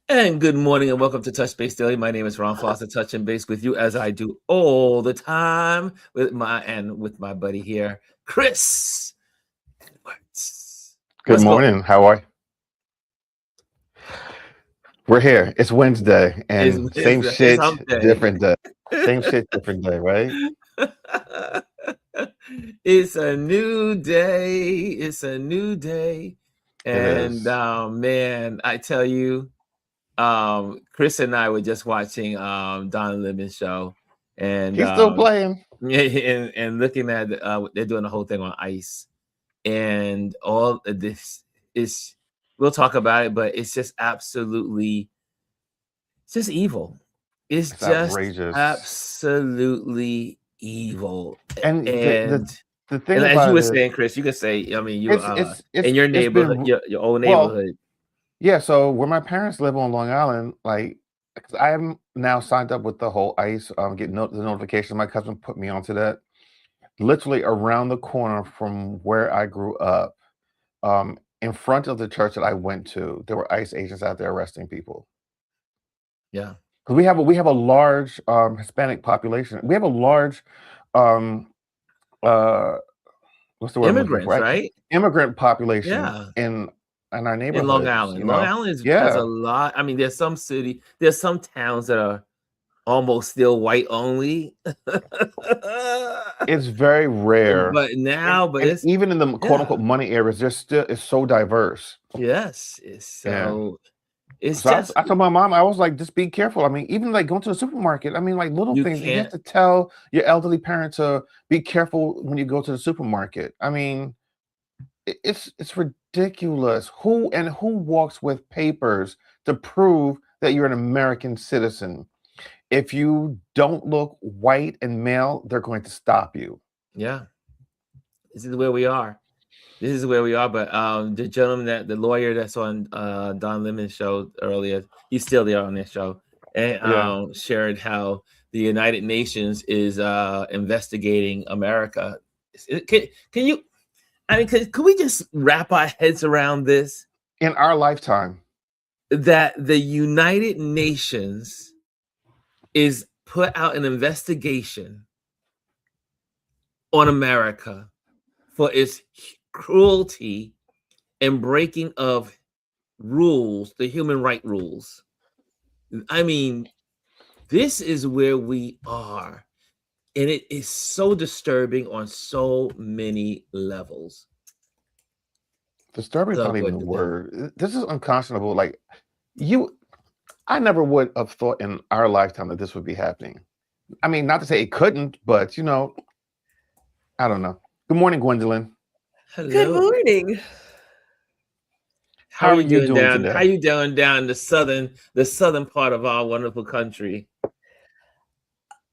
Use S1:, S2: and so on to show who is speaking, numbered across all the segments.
S1: And good morning and welcome to Touch Base Daily. My name is Ron Foster, touching base with you as I do all the time with my buddy here, Chris.
S2: Good morning. How are you? We're here. It's Wednesday, and same shit, different day. Same shit, different day, right?
S1: It's a new day. It's a new day. And man, I tell you, Chris and I were just watching Don Lemon's show, and
S2: he's still playing.
S1: and looking at they're doing the whole thing on ice, and all of this is, we'll talk about it, but it's just absolutely, it's just evil. It's just outrageous. Absolutely evil.
S2: And the thing
S1: and
S2: about
S1: as you were saying, Chris, you could say, I mean, you in your neighborhood, your old neighborhood.
S2: Yeah, so where my parents live on Long Island, like, because I am now signed up with the whole ICE, getting the notification. My cousin put me onto that. Literally around the corner from where I grew up, in front of the church that I went to, there were ICE agents out there arresting people.
S1: Yeah,
S2: because we have a large Hispanic population. We have a large what's the word?
S1: Immigrants, right?
S2: Immigrant population in our neighborhood.
S1: In Long Island. Long Island has a lot. I mean, there's some towns that are almost still white only.
S2: It's very rare.
S1: But it's
S2: even in the quote unquote money areas, it's so diverse.
S1: Yes. It's so
S2: I told my mom, I was like, just be careful. I mean, even like going to the supermarket, I mean, like little things. You have to tell your elderly parent to be careful when you go to the supermarket. I mean, it's ridiculous. Who walks with papers to prove that you're an American citizen? If you don't look white and male, they're going to stop you.
S1: Yeah. This is where we are. But the gentleman, the lawyer that's on Don Lemon's show earlier, he's still there on this show, and shared how the United Nations is investigating America. Can you? I mean, could we just wrap our heads around this?
S2: In our lifetime,
S1: that the United Nations is put out an investigation on America for its cruelty and breaking of rules, the human rights rules. I mean, this is where we are. And it is so disturbing on so many levels.
S2: Disturbing is not even the word. This is unconscionable. Like, I never would have thought in our lifetime that this would be happening. I mean, not to say it couldn't, but, I don't know. Good morning, Gwendolyn.
S3: Hello. Good morning.
S1: How are you doing down today? How are you doing down the southern part of our wonderful country?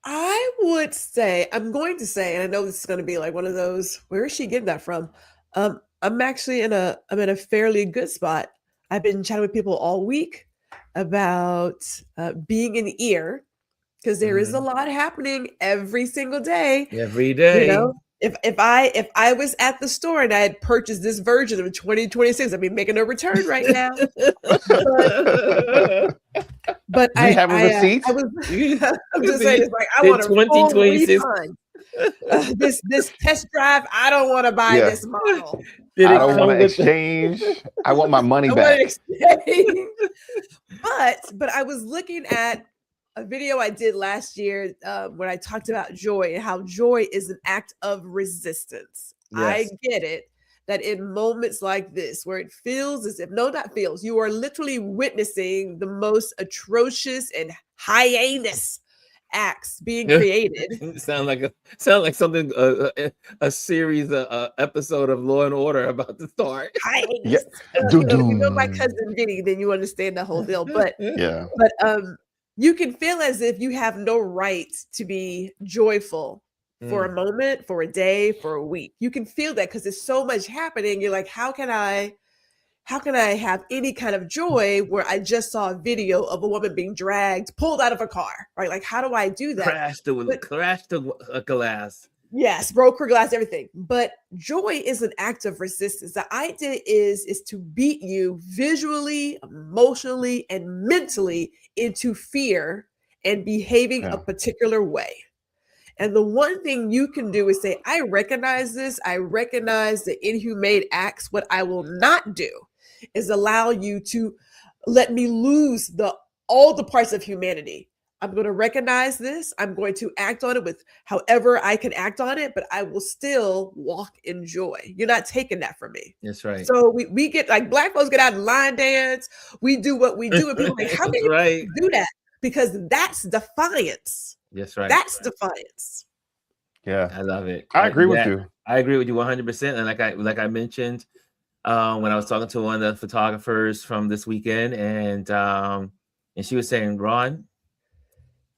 S3: I'm going to say, and I know this is going to be like one of those, where is she getting that from? I'm actually I'm in a fairly good spot. I've been chatting with people all week about being an ear, because there is a lot happening every single day.
S1: Every day.
S3: If I was at the store and I had purchased this version of 2026, I'd be making a return right now. But
S2: you have a receipt?
S3: I'm just saying, it's like, I want a full refund. This test drive, I don't want to buy this model.
S2: I don't want to exchange. I want my money back.
S3: But I was looking at a video I did last year when I talked about joy and how joy is an act of resistance. Yes. I get it that in moments like this, where it feels as if, you are literally witnessing the most atrocious and heinous acts being created.
S1: sound like something a series episode of Law and Order about to start.
S3: Heinous. You know my cousin Vinny, then you understand the whole deal. But you can feel as if you have no right to be joyful for a moment, for a day, for a week. You can feel that because there's so much happening. You're like, how can I how can I have any kind of joy where I just saw a video of a woman being dragged, pulled out of a car, right? Like, how do I do that?
S1: Crash the glass.
S3: Yes, broke her glass, everything. But joy is an act of resistance. The idea is to beat you visually, emotionally, and mentally into fear and behaving a particular way. And the one thing you can do is say, I recognize this. I recognize the inhumane acts. What I will not do is allow you to let me lose all the parts of humanity. I'm going to recognize this. I'm going to act on it with however I can act on it, but I will still walk in joy. You're not taking that from me.
S1: That's right.
S3: So we get, like, Black folks get out and line dance. We do what we do. And people are like, how can you do that? Because that's defiance.
S1: That's right.
S3: That's defiance.
S2: Yeah.
S1: I love it.
S2: I agree with you.
S1: I agree with you 100%. And like I mentioned, when I was talking to one of the photographers from this weekend, and she was saying, Ron,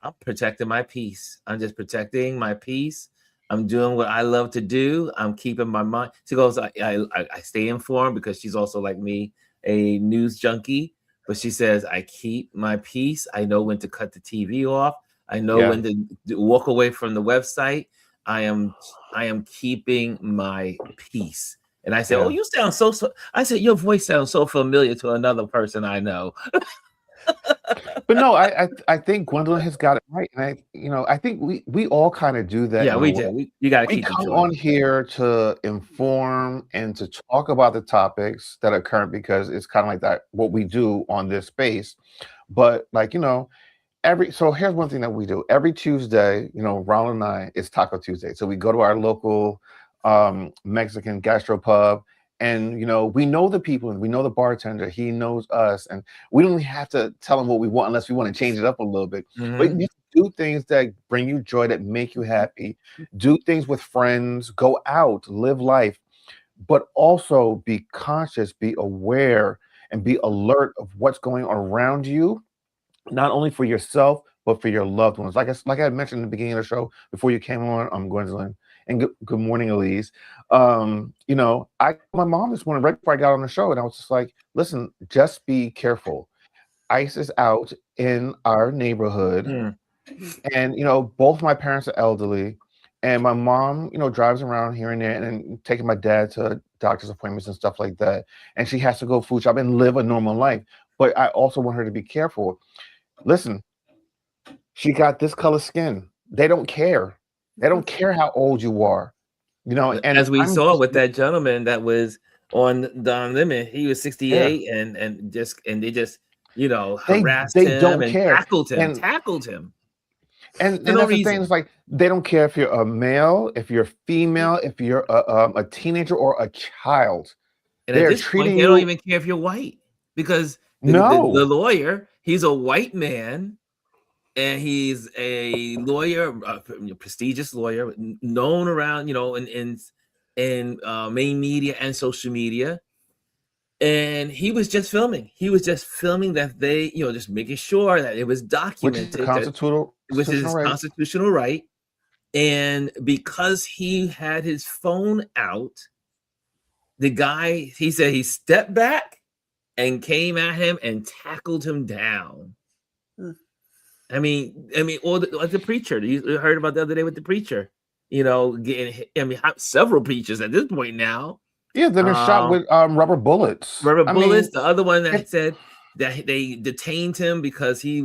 S1: I'm protecting my peace. I'm just protecting my peace. I'm doing what I love to do. I'm keeping my mind. She goes, I stay informed because she's also, like me, a news junkie. But she says, I keep my peace. I know when to cut the TV off. I know when to walk away from the website. I am keeping my peace. And I said, oh, you sound so. I said, your voice sounds so familiar to another person I know.
S2: But no, I think Gwendolyn has got it right, and I think we all kind of do that.
S1: Yeah, we do. You got to keep.
S2: We come on here to inform and to talk about the topics that are current because it's kind of like that what we do on this space. But like so here's one thing that we do every Tuesday. Ronald and I, it's Taco Tuesday, so we go to our local Mexican gastropub. And, we know the people and we know the bartender. He knows us. And we don't have to tell him what we want unless we want to change it up a little bit. Mm-hmm. But you do things that bring you joy, that make you happy. Do things with friends. Go out. Live life. But also be conscious, be aware, and be alert of what's going on around you, not only for yourself, but for your loved ones. Like I mentioned in the beginning of the show, before you came on, I'm Gwendolyn. And good morning, Elise. I my mom this morning right before I got on the show, and I was just like, listen, just be careful. ICE is out in our neighborhood. And both my parents are elderly, and my mom, drives around here and there and taking my dad to doctor's appointments and stuff like that. And she has to go food shop and live a normal life. But I also want her to be careful. Listen, she got this color skin. They don't care. They don't care how old you are, And
S1: as we saw with that gentleman that was on Don Lemon, he was 68, and they just harassed him. They don't care. Tackled him.
S2: And that's the thing. It's like they don't care if you're a male, if you're female, if you're a teenager or a child.
S1: And at this point, they don't even care if you're white because the lawyer, he's a white man. And he's a lawyer, a prestigious lawyer, known around, in main media and social media. And he was just filming. He was just filming that they, just making sure that it was documented. It was his constitutional right. And because he had his phone out, the guy, he said he stepped back and came at him and tackled him down. I mean, or the preacher. You heard about the other day with the preacher, getting hit. Several preachers at this point now.
S2: Yeah, they've been shot with rubber bullets.
S1: The other one that said that they detained him because he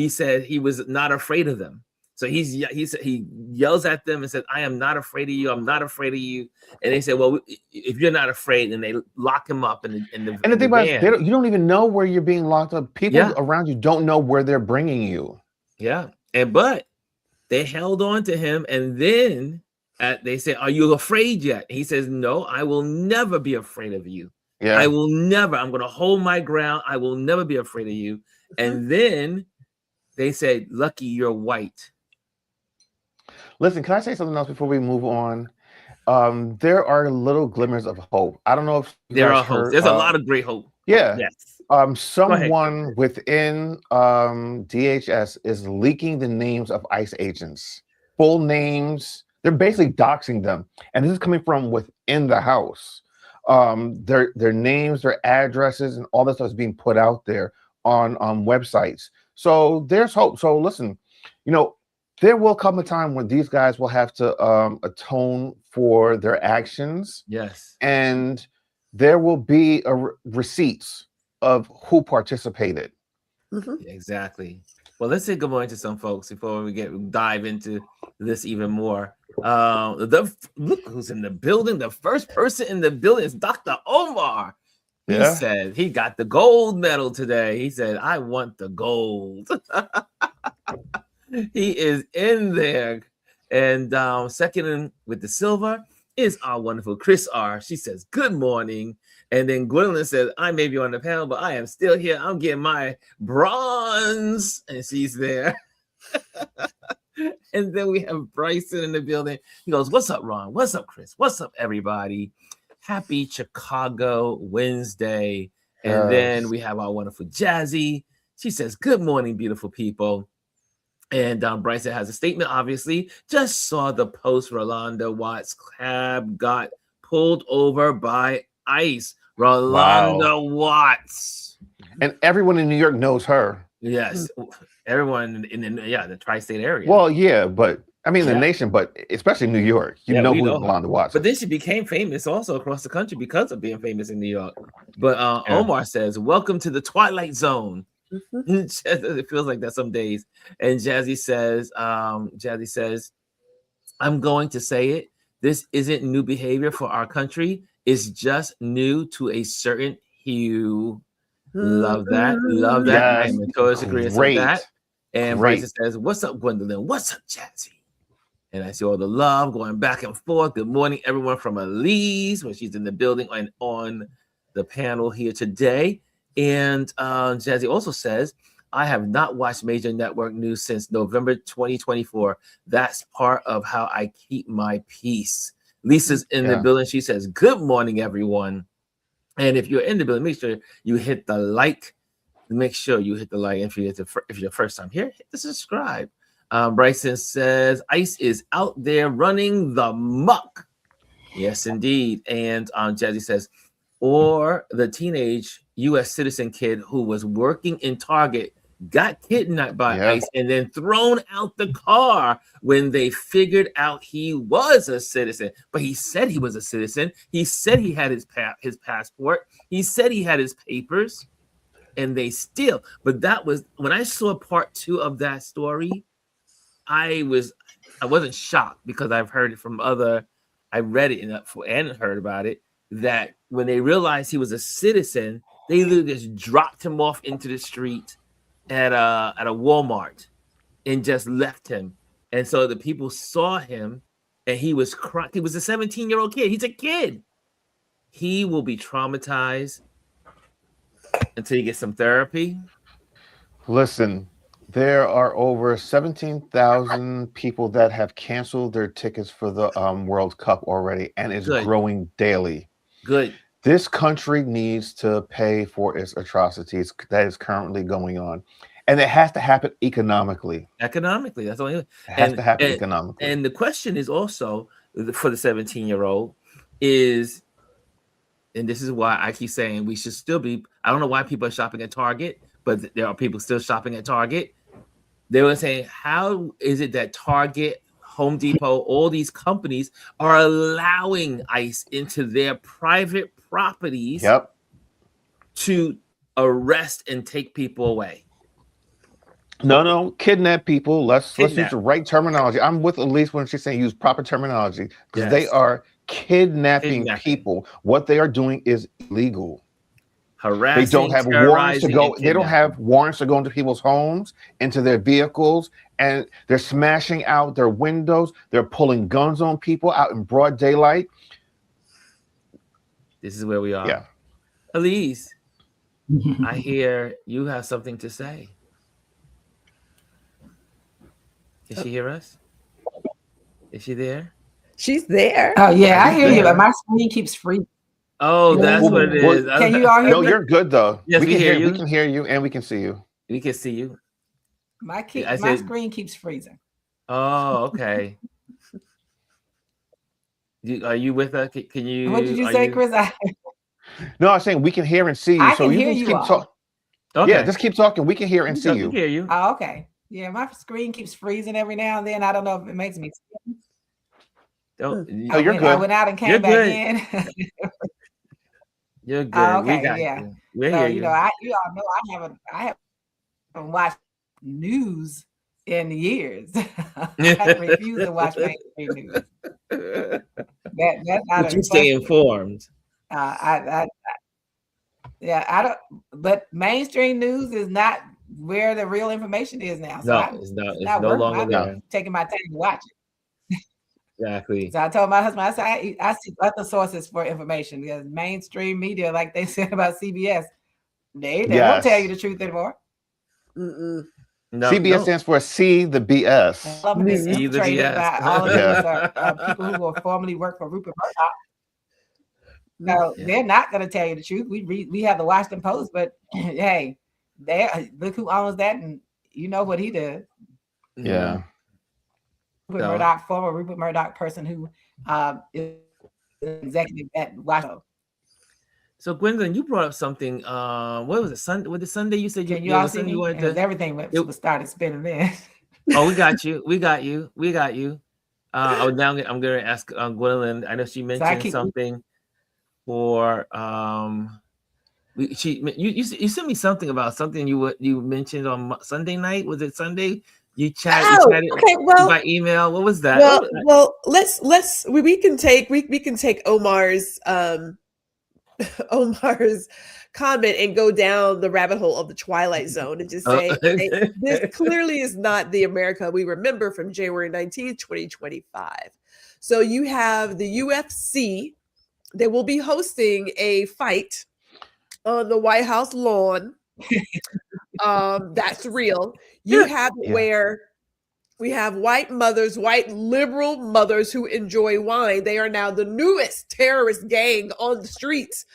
S1: said he was not afraid of them. So he yells at them and said, "I am not afraid of you. I'm not afraid of you." And they said, "Well, if you're not afraid," then they lock him up in the
S2: And the thing about it, you don't even know where you're being locked up. People around you don't know where they're bringing you.
S1: Yeah, but they held on to him, and then they said, "Are you afraid yet?" And he says, "No, I will never be afraid of you. Yeah, I will never. I'm going to hold my ground. I will never be afraid of you." And then they said, "Lucky you're white."
S2: Listen, can I say something else before we move on? There are little glimmers of hope. I don't know if
S1: there are hope. There's a lot of great hope.
S2: Yeah. Yes. Someone within DHS is leaking the names of ICE agents, full names. They're basically doxing them, and this is coming from within the House. their names, their addresses, and all that stuff is being put out there on websites. So there's hope. So listen, there will come a time when these guys will have to atone for their actions.
S1: Yes.
S2: And there will be receipts of who participated.
S1: Exactly. Well, let's say good morning to some folks before we dive into this even more. Look who's in the building. The first person in the building is Dr. Omar. He said he got the gold medal today. He said, I want the gold. He is in there. And second with the silver is our wonderful Chris R. She says, good morning. And then Gwendolyn says, I may be on the panel, but I am still here. I'm getting my bronze. And she's there. And then we have Bryson in the building. He goes, what's up, Ron? What's up, Chris? What's up, everybody? Happy Chicago Wednesday. And then we have our wonderful Jazzy. She says, good morning, beautiful people. And Bryson has a statement, obviously. Just saw the post. Rolanda Watts' cab got pulled over by ICE. Rolanda Watts.
S2: And everyone in New York knows her.
S1: Yes. Everyone in the tri-state area.
S2: Well, yeah, but I mean the nation, but especially New York. You know who Rolanda Watts.
S1: But then she became famous also across the country because of being famous in New York. But Omar says, welcome to the Twilight Zone. It feels like that some days. And Jazzy says, I'm going to say it. This isn't new behavior for our country. It's just new to a certain hue. Love that. Love that. I'm in total agreement with that. And Bryson says, what's up, Gwendolyn? What's up, Jazzy? And I see all the love going back and forth. Good morning, everyone, from Elise, when she's in the building and on the panel here today. And Jazzy also says, I have not watched major network news since November 2024. That's part of how I keep my peace. Lisa's in the building. She says, good morning, everyone. And if you're in the building, make sure you hit the like. Make sure you hit the like. If you're the first time here, hit the subscribe. Bryson says, ICE is out there running the muck. Yes, indeed. And Jazzy says, or the teenage U.S. citizen kid who was working in Target got kidnapped by ICE and then thrown out the car when they figured out he was a citizen. But he said he was a citizen. He said he had his passport. He said he had his papers, and they still. But that was when I saw part 2 of that story. I wasn't shocked because I've heard it from I read it and heard about it, that when they realized he was a citizen, they literally just dropped him off into the street at a Walmart and just left him. And so the people saw him and he was crying. He was a 17-year-old kid. He's a kid. He will be traumatized until he gets some therapy.
S2: Listen, there are over 17,000 people that have canceled their tickets for the World Cup already, and it's growing daily.
S1: Good.
S2: This country needs to pay for its atrocities that is currently going on. And it has to happen economically.
S1: Economically, that's the only way.
S2: It has to happen economically.
S1: And the question is also for the 17-year-old is, and this is why I keep saying we should still be, I don't know why people are shopping at Target, but there are people still shopping at Target. They were saying, how is it that Target, Home Depot, all these companies are allowing ICE into their private properties to arrest and take people away?
S2: No, kidnap people. Let's use the right terminology. I'm with Elise when she's saying use proper terminology, because they are kidnapping people. What they are doing is illegal.
S1: Harassing,
S2: they don't have warrants to go. They don't have warrants to go into people's homes, into their vehicles, and they're smashing out their windows. They're pulling guns on people out in broad daylight.
S1: This is where we are.
S2: Yeah,
S1: Elise, I hear you have something to say. Can she hear us? Is she there?
S3: She's there.
S4: Oh yeah, I hear you, but my screen keeps freezing.
S1: Oh, that's what it is.
S4: Can you all hear me?
S2: No, you're good though.
S1: Yes, we can hear you.
S2: We can hear you, and we can see you.
S1: We can see you.
S4: My screen keeps freezing.
S1: Oh, okay. Are you with us? Can you?
S4: What did you say, Chris?
S2: No, I'm saying we can hear and see you.
S4: I
S2: so
S4: can
S2: you
S4: hear
S2: can
S4: you
S2: keep
S4: all.
S2: talking.
S1: Okay.
S2: Yeah, just keep talking. We can hear and see you.
S1: Hear you.
S4: Oh, okay. Yeah, my screen keeps freezing every now and then. I don't know if it makes me.
S2: Oh, you're good.
S4: I went out and came back in.
S1: You're good.
S4: Oh, okay,
S1: we got
S4: yeah.
S1: you. We
S4: So
S1: hear
S4: you
S1: you.
S4: know, you all know I haven't watched news in years. I refuse to watch mainstream news. That's not.
S1: But you stay informed.
S4: I don't. But mainstream news is not where the real information is now. So
S1: it's no longer there.
S4: Taking my time to watch it.
S1: Exactly.
S4: So I told my husband, I said, I see other sources for information because mainstream media, like they said about CBS, they don't tell you the truth anymore.
S2: No, CBS stands for See the BS.
S4: All of it is infiltrated by all of these people who will formerly work for Rupert Murdoch. So they're not going to tell you the truth. We have the Washington Post, but hey, look who owns that, and you know what he did.
S2: Yeah.
S4: Rupert Murdoch, former Rupert Murdoch person who is executive at Washington.
S1: So Gwendolyn, you brought up something. What was it? Sunday you said
S4: you all see me? Everything started spinning then.
S1: Oh, we got you. Now I'm going to ask Gwendolyn. I know she mentioned something for you sent me something about something you mentioned on Sunday night. Was it Sunday? You chatted by email. What was that?
S3: Well, we can take Omar's comment and go down the rabbit hole of the Twilight Zone and just say this clearly is not the America we remember from January 19th, 2025. So you have the UFC. They will be hosting a fight on the White House lawn. That's real. You have where we have white liberal mothers who enjoy wine. They are now the newest terrorist gang on the streets.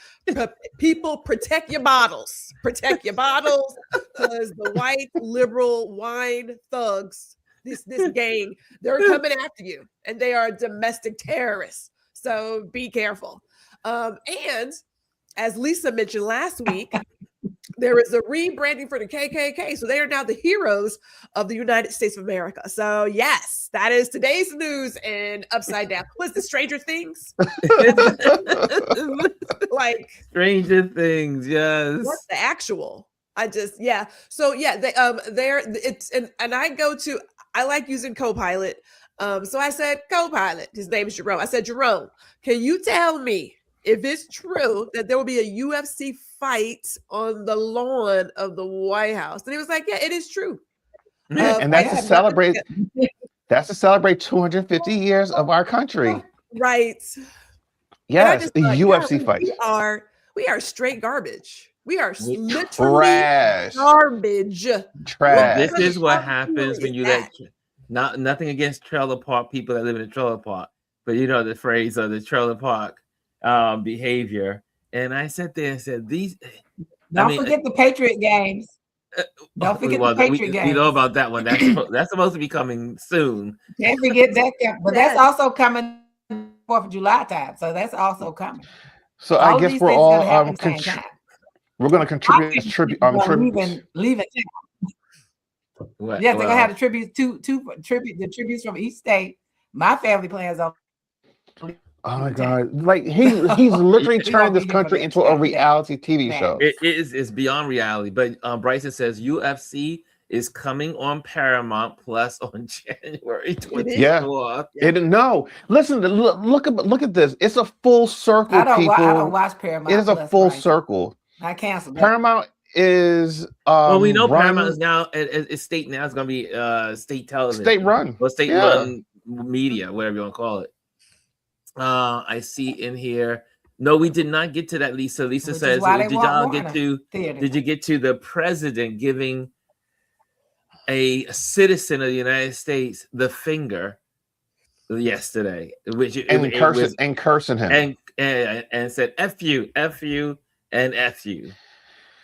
S3: People, protect your bottles. Protect your bottles, because the white liberal wine thugs, this gang, they're coming after you, and they are domestic terrorists. So be careful. And as Lisa mentioned last week, there is a rebranding for the KKK. So they are now the heroes of the United States of America. So yes, that is today's news and upside down. What's the Stranger Things? Like
S1: Stranger Things, yes.
S3: What's the actual? So I like using Copilot. So I said, Copilot, his name is Jerome. I said, Jerome, can you tell me if it's true that there will be a UFC fight on the lawn of the White House? And he was like, yeah, it is true.
S2: And that's to celebrate. That's to celebrate 250 years of our country.
S3: Right.
S2: Yes, the UFC fight.
S3: We are straight garbage. We are literally
S2: trash.
S3: Garbage.
S2: Trash.
S1: This is what happens when you let nothing against trailer park people that live in a trailer park, but you know the phrase of the trailer park behavior. And I sat there and said,
S4: Don't forget the Patriot games. Don't forget the Patriot games.
S1: We know about that one. That's supposed to be coming soon.
S4: Can't forget that. But that's also coming 4th of July time. So that's also coming.
S2: So I guess we're all we're going to contribute tribute.
S4: Leaving. They're going to have the tributes the tributes from each state. My family plans on.
S2: Oh my God! Like he's literally turning this country into a reality TV show.
S1: It's beyond reality. But Bryson says UFC is coming on Paramount Plus on January 24th.
S2: No, listen. Look at this. It's a full circle.
S4: I don't watch Paramount.
S2: It is a full circle.
S4: I canceled.
S2: Paramount is.
S1: Well, we know Paramount is now. It's state now. It's going to be state television,
S2: state run,
S1: or state run media, whatever you want to call it. I see in here. No, we did not get to that, Lisa. Lisa says, did you get to the president giving a citizen of the United States the finger yesterday?
S2: Cursing him.
S1: And said, F you, and F you.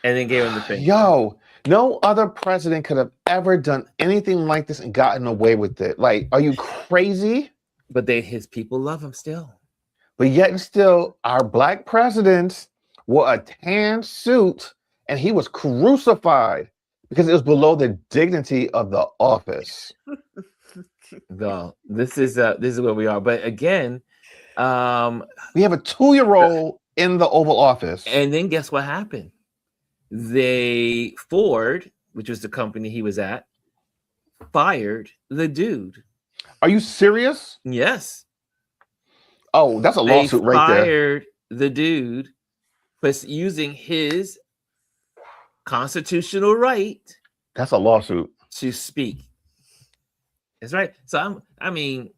S1: And then gave him the finger.
S2: Yo, no other president could have ever done anything like this and gotten away with it. Like, are you crazy?
S1: But his people love him still.
S2: but yet and still, our black president wore a tan suit and he was crucified because it was below the dignity of the office.
S1: No, this is where we are. But again,
S2: we have a 2-year-old in the Oval Office.
S1: And then guess what happened? Ford, which was the company he was at, fired the dude.
S2: Are you serious?
S1: Yes.
S2: Oh, that's a lawsuit right there. They
S1: fired the dude for using his constitutional right.
S2: That's a lawsuit.
S1: To speak. That's right. So I mean,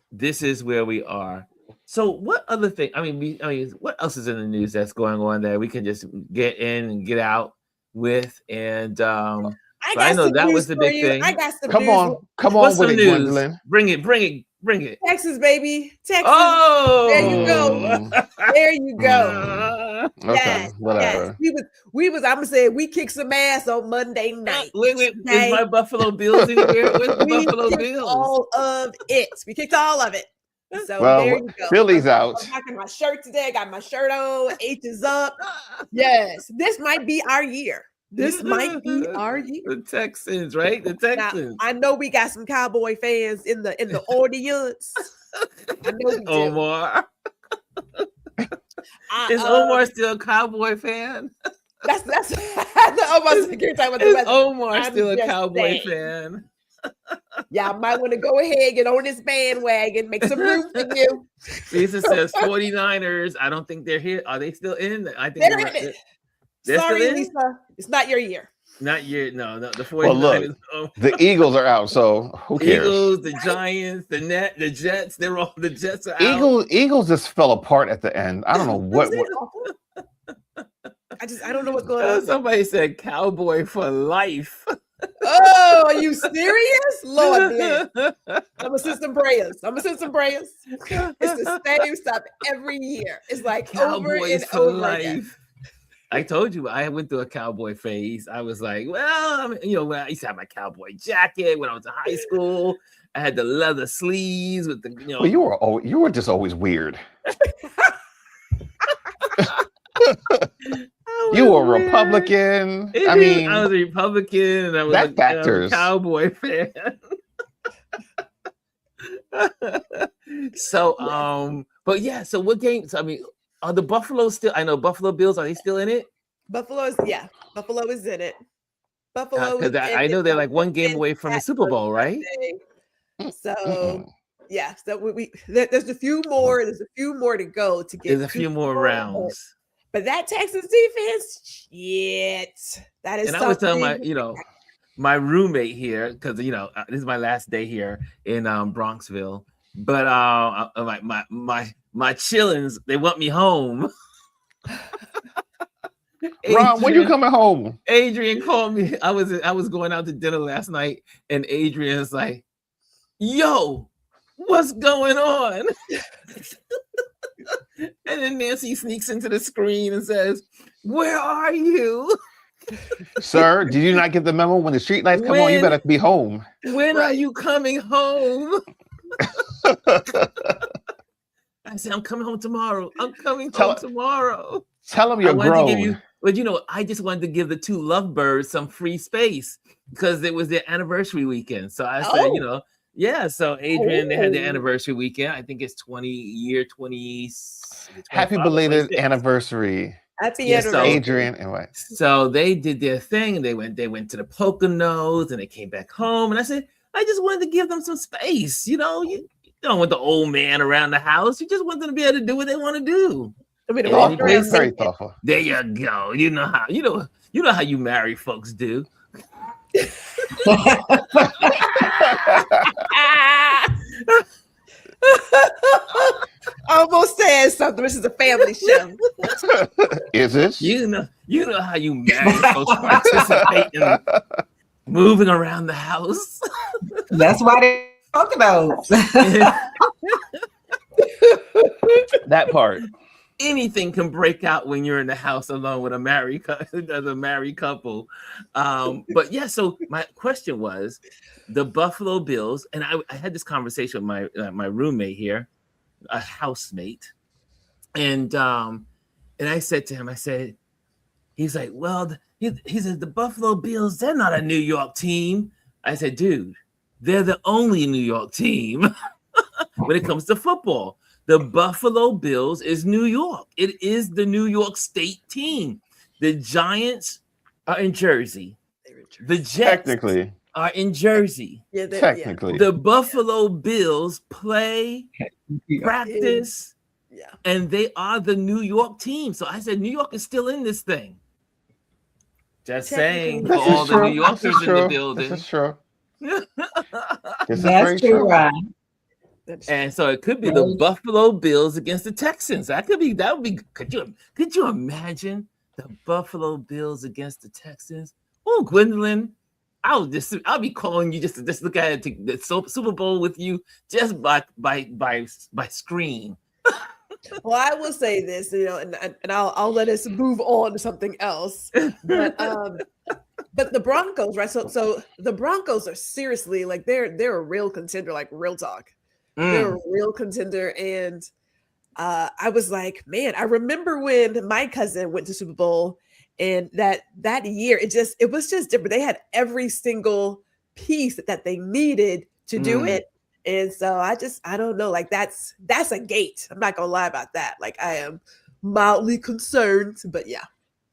S1: this is where we are. So what other thing? I mean, what else is in the news that's going on that we can just get in and get out with? And I know that was the big thing.
S3: I got some
S2: come
S3: news.
S2: Come on with it, Gwendolyn.
S1: Bring it.
S3: Texas, baby. Texas.
S1: Oh,
S3: there you go. There you go.
S2: Okay,
S3: yes,
S2: whatever.
S3: Yes. We was. I'm gonna say we kicked some ass on Monday night.
S1: Wait. Is my Buffalo Bills in here? Where's the Buffalo Bills?
S3: All of it. We kicked all of it. So
S2: well,
S3: there you go.
S2: Philly's out.
S3: I'm rocking my shirt today. I got my shirt on. H is up. Yes, this might be our year. This might be our year.
S1: The Texans, right? The Texans.
S3: Now, I know we got some Cowboy fans in the audience. I know we do.
S1: Omar. Is Omar still a Cowboy fan?
S3: That's Omar security time.
S1: Is Omar still a Cowboy fan?
S3: Y'all might want to go ahead, get on this bandwagon, make some room for you.
S1: Lisa says 49ers. I don't think they're here. Are they still in? I think
S3: they're in it. Sorry, Lisa. It's not your year.
S1: Not yet. No. The 49ers.
S2: Well, look, the Eagles are out, so who cares?
S1: Eagles, the Giants, the Jets. The Jets are out.
S2: Eagles just fell apart at the end. I don't know what.
S3: I don't know what's going on.
S1: Somebody said Cowboy for life.
S3: Oh, are you serious? Lord, man. I'm gonna send some prayers. It's the same stuff every year. It's like
S1: Cowboys
S3: over and over
S1: life.
S3: Again.
S1: I told you I went through a cowboy phase. I was like, well, when I used to have my cowboy jacket when I was in high school. I had the leather sleeves with the,
S2: Well, you were just always weird. You were a Republican. I
S1: was a Republican and I was a Cowboy fan. So, but yeah, so what games? I mean, are the Buffalo still? I know Buffalo Bills. Are they still in it?
S3: Buffalo is in it. Buffalo.
S1: Because I know they're like one game away from the Super Bowl, right?
S3: So yeah, so there's a few more. There's a few more to go to get.
S1: There's a few more rounds.
S3: But that Texas defense, shit, that is.
S1: And I was telling my roommate here, because this is my last day here in Bronxville. But my chillins, they want me home.
S2: Ron, when you coming home?
S1: Adrian called me. I was going out to dinner last night, and Adrian's like, "Yo, what's going on?" And then Nancy sneaks into the screen and says, "Where are you?"
S2: Sir, did you not get the memo? When the street lights come on, you better be home.
S1: When are you coming home? I said, I'm coming home tomorrow. Tomorrow.
S2: Tell them you're grown.
S1: I just wanted to give the two lovebirds some free space because it was their anniversary weekend. So I said, yeah. So Adrian, they had their anniversary weekend. I think it's 20.
S2: Happy belated anniversary.
S3: Happy anniversary,
S2: Adrian. Anyway.
S1: So they did their thing. They went to the Poconos and they came back home. And I said, I just wanted to give them some space. You don't want the old man around the house. You just want them to be able to do what they want to do.
S3: I mean,
S2: very thoughtful.
S1: There you go. You know how you married folks do.
S3: Almost said something. This is a family show.
S2: Is it?
S1: You know how you married folks participate in moving around the house.
S4: That's why they talk about
S2: that part.
S1: Anything can break out when you're in the house alone with a married couple. But yeah, so my question was the Buffalo Bills, and I had this conversation with my roommate here. a housemate, and I said to him, I said, he's like, well, he said the Buffalo Bills, they're not a New York team. I said, dude, they're the only New York team when it comes to football. The Buffalo Bills is New York. It is the New York State team. The Giants are in Jersey. The Jets are in Jersey.
S3: Yeah,
S2: technically.
S1: The Buffalo Bills play, practice, and they are the New York team. So I said, New York is still in this thing. Just saying, for all the New Yorkers in the building.
S2: This is true.
S4: That's true, Ryan.
S1: And so it could be the Buffalo Bills against the Texans. That would be. Could you imagine the Buffalo Bills against the Texans? Oh, Gwendolyn, I'll be calling you just to look at it, the Super Bowl with you just by screen.
S3: Well, I will say this, and I'll let us move on to something else. But the Broncos, right? So the Broncos are seriously like they're a real contender, like real talk. They're a real contender, and I was like, man, I remember when my cousin went to Super Bowl, and that year it was just different. They had every single piece that they needed to do it. And so I don't know, like that's a gate. I'm not gonna lie about that. Like I am mildly concerned, but yeah.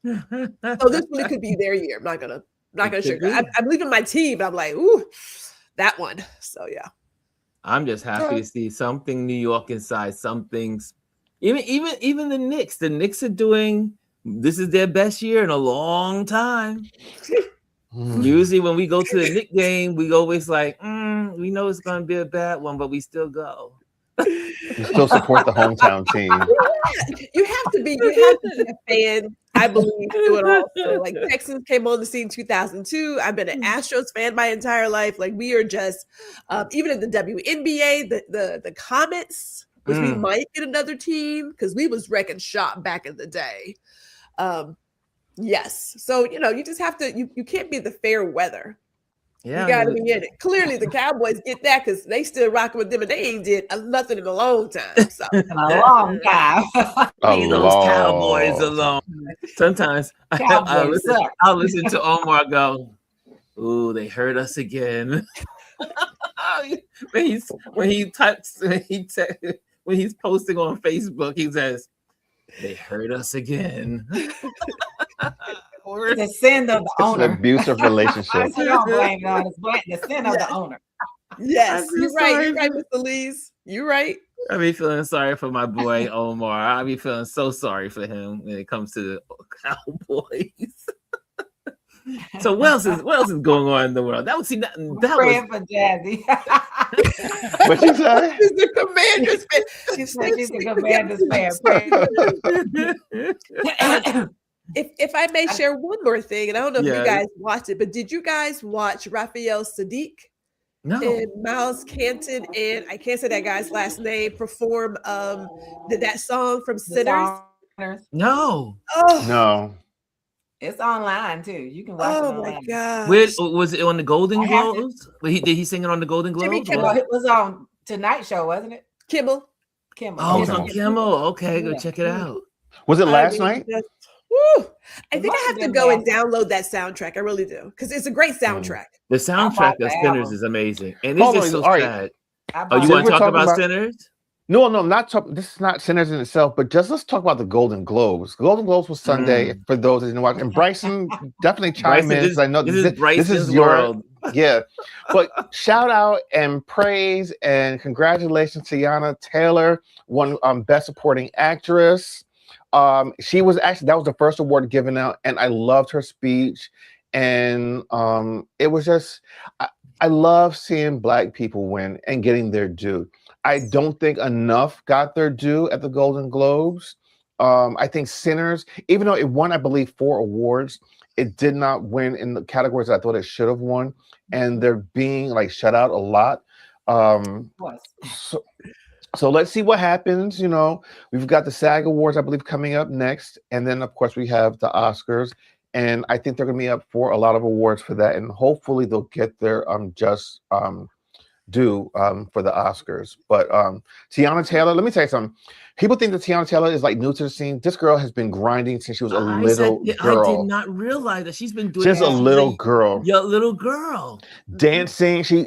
S3: So this one could be their year. I'm not gonna sugar. I'm leaving my team, but I'm like, ooh, that one. So yeah.
S1: I'm just happy to see something New York inside. Some things, even the Knicks. The Knicks are doing. This is their best year in a long time. Usually when we go to the Knicks game, we always like, we know it's going to be a bad one, but we still go.
S2: You still support the hometown team.
S3: You have to be a fan, I believe, to it also. Like Texans came on the scene in 2002. I've been an Astros fan my entire life. Like we are just, even in the WNBA, the Comets, which we might get another team because we was wrecking shop back in the day. Yes. So, you just have to, you can't be the fair weather. Yeah, you gotta be in it. Clearly, the Cowboys get that because they still rocking with them, and they ain't did nothing in a long time. So
S4: a long time.
S1: Leave those Cowboys alone. Sometimes I'll listen to Omar go, "Ooh, they hurt us again." when he's posting on Facebook, he says, "They hurt us again."
S4: The sin of the owner.
S2: It's an abusive relationship.
S4: I don't blame it on the sin of the owner.
S3: Yes, you're right. You're right, Mr. Lees. You're right.
S1: I be feeling sorry for my boy Omar. I be feeling so sorry for him when it comes to the Cowboys. So what else is going on in the world? That was for
S4: Jazzy.
S2: What you say?
S3: She's the Commanders fan.
S4: She said she's the Commanders fan.
S3: If I may share one more thing, and I don't know if you guys watched it, but did you guys watch Raphael Sadiq and Miles Canton, and I can't say that guy's last name, perform that song from Sinners?
S1: No.
S3: Oh
S2: no.
S4: It's online too. You can watch it online.
S3: Oh my god!
S1: Where was it on the Golden Globes? Did he sing it on the Golden Globes?
S4: It was on Tonight Show, wasn't it?
S3: Kimmel.
S1: Oh, it was on Kimmel. Okay, go check it out.
S2: Was it last night?
S3: Woo! I think I have to go and download that soundtrack. I really do, because it's a great soundtrack.
S1: The soundtrack of Sinners is amazing, and it's just so sad. Oh, you want to talk about Sinners?
S2: No, this is not Sinners in itself, but let's talk about the Golden Globes. The Golden Globes was Sunday for those that didn't watch. And Bryson definitely chime in. I know this is your world. Yeah, but shout out and praise and congratulations to Teyana Taylor, won Best Supporting Actress. She was that was the first award given out, and I loved her speech. And it was just, I love seeing Black people win and getting their due. I don't think enough got their due at the Golden Globes. I think Sinners, even though it won, I believe, 4 awards, it did not win in the categories that I thought it should have won. And they're being shut out a lot. So let's see what happens. We've got the SAG Awards, I believe, coming up next. And then, of course, we have the Oscars. And I think they're going to be up for a lot of awards for that. And hopefully they'll get their do for the Oscars. But Teyana Taylor, let me tell you something. People think that Teyana Taylor is like new to the scene. This girl has been grinding since she was a little girl.
S1: I did not realize that she's been doing.
S2: She's a little girl.
S1: Your little girl
S2: dancing. She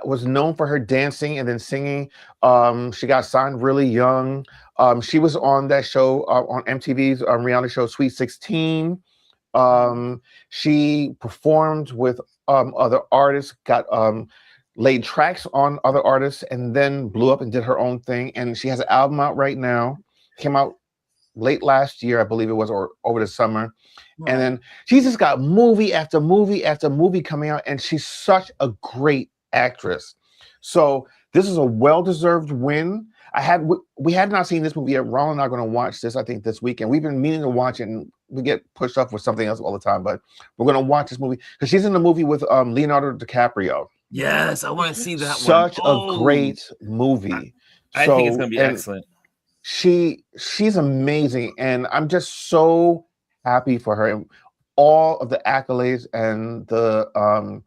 S2: was known for her dancing and then singing. She got signed really young. She was on that show on MTV's reality show Sweet 16. She performed with other artists, got laid tracks on other artists, and then blew up and did her own thing. And she has an album out right now. Came out late last year, I believe it was, or over the summer. Right. And then she's just got movie after movie after movie coming out, and she's such a great actress. So this is a well-deserved win. We had not seen this movie yet. Ron and I are going to watch this, I think, this weekend. We've been meaning to watch it, and we get pushed off with something else all the time. But we're going to watch this movie because she's in the movie with Leonardo DiCaprio.
S1: Yes, I want to see that
S2: Such a great movie.
S1: I think it's going to be excellent.
S2: She's amazing, and I'm just so happy for her and all of the accolades and the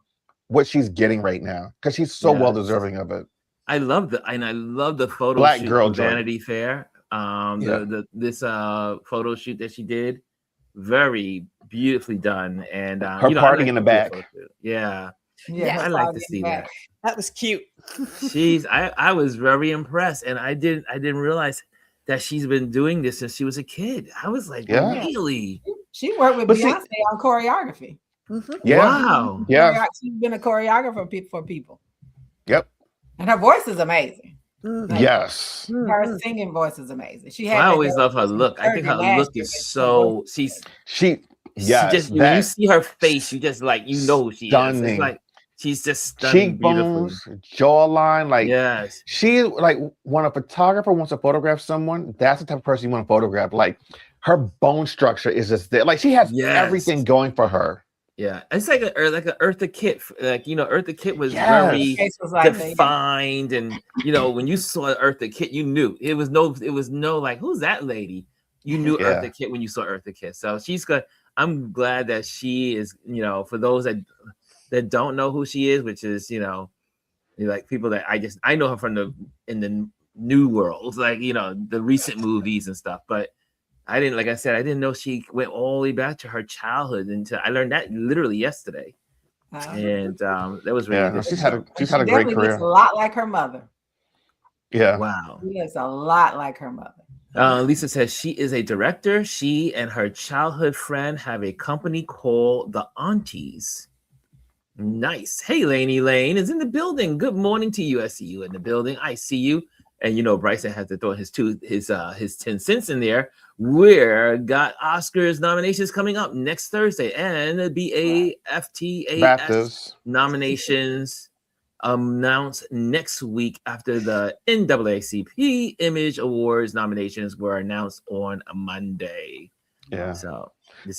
S2: what she's getting right now because she's so well deserving of it.
S1: I love the photo
S2: Black
S1: shoot
S2: girl
S1: from Vanity Fair. This photo shoot that she did, very beautifully done, and
S2: her partying in the back.
S1: I like to see that.
S3: That was cute.
S1: I was very impressed, and I didn't realize that she's been doing this since she was a kid. I was like, really?
S4: She worked with Beyonce on choreography.
S3: Mm-hmm.
S2: Yeah.
S1: Wow.
S2: Yeah.
S4: She's been a choreographer for people.
S2: Yep.
S4: And her voice is amazing.
S3: Mm-hmm.
S2: Yes.
S4: Her singing voice is amazing.
S1: I always love her look. I think her look is so when you see her face, you just like who she is. It's like she's just stunning.
S2: Cheekbones, jawline, she like when a photographer wants to photograph someone, that's the type of person you want to photograph. Like her bone structure is just there. Like she has everything going for her.
S1: Yeah, it's like an Eartha Kitt. Like Eartha Kitt was very defined, and when you saw Eartha Kitt, you knew it was no like who's that lady? You knew Eartha Kitt when you saw Eartha Kitt. So she's good. I'm glad that she is. For those that don't know who she is, which is like people that I know her from in the new world, like the recent movies and stuff, but. I didn't know she went all the way back to her childhood. I learned that literally yesterday. And that was really good.
S2: She's had a great career.
S4: Looks a lot like her mother.
S2: Yeah.
S1: Wow.
S4: She looks a lot like her mother.
S1: Lisa says she is a director. She and her childhood friend have a company called The Aunties. Nice. Hey, Laney Lane is in the building. Good morning to you. I see you in the building. I see you. And Bryson had to throw his 10 cents in there. We're got Oscars nominations coming up next Thursday, and the BAFTA nominations announced next week after the NAACP Image Awards nominations were announced on Monday.
S2: Yeah.
S1: So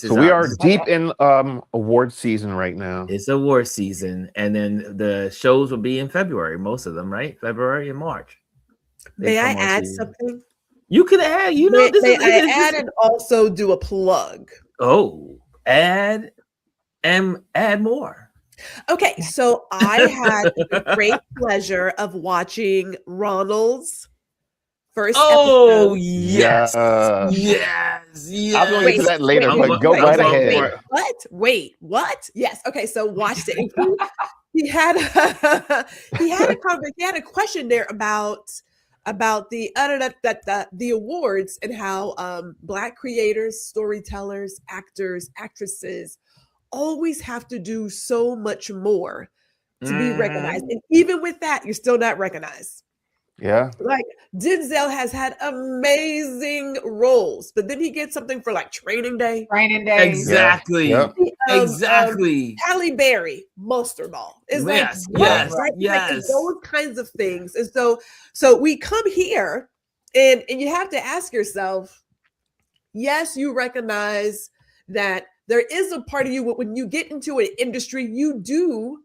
S2: we are deep in award season right now.
S1: It's award season, and then the shows will be in February. Most of them, right? February and March.
S3: May I add something?
S1: You could add,
S3: may I add and also do a plug?
S1: Oh, add more.
S3: Okay, so I had the great pleasure of watching Ronald's first episode.
S1: Yes.
S2: I'll go into that later, but go right ahead.
S3: What? Yes. Okay, so watched it. He had a question there about the awards and how Black creators, storytellers, actors, actresses always have to do so much more to be recognized. And even with that, you're still not recognized.
S2: Yeah.
S3: Like Denzel has had amazing roles, but then he gets something for like Training Day.
S1: Exactly.
S2: Yeah. Yep.
S1: Exactly.
S3: Halle Berry, Monster Ball. It's
S1: yes.
S3: Like those kinds of things. And so we come here and you have to ask yourself, yes, you recognize that there is a part of you when you get into an industry, you do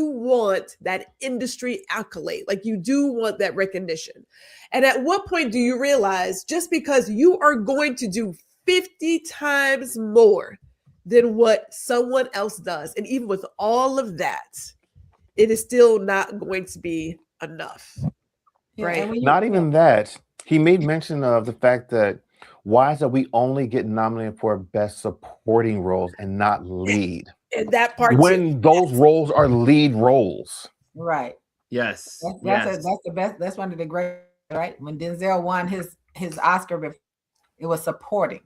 S3: want that industry accolade. Like you do want that recognition. And at what point do you realize just because you are going to do 50 times more than what someone else does, and even with all of that, it is still not going to be enough. Right.
S2: Not even that. He made mention of the fact that why is that we only get nominated for best supporting roles and not lead?
S3: And that part
S2: when those roles are lead roles.
S4: Right.
S1: Yes.
S4: That's the best. That's one of the great, right? When Denzel won his Oscar, it was supporting.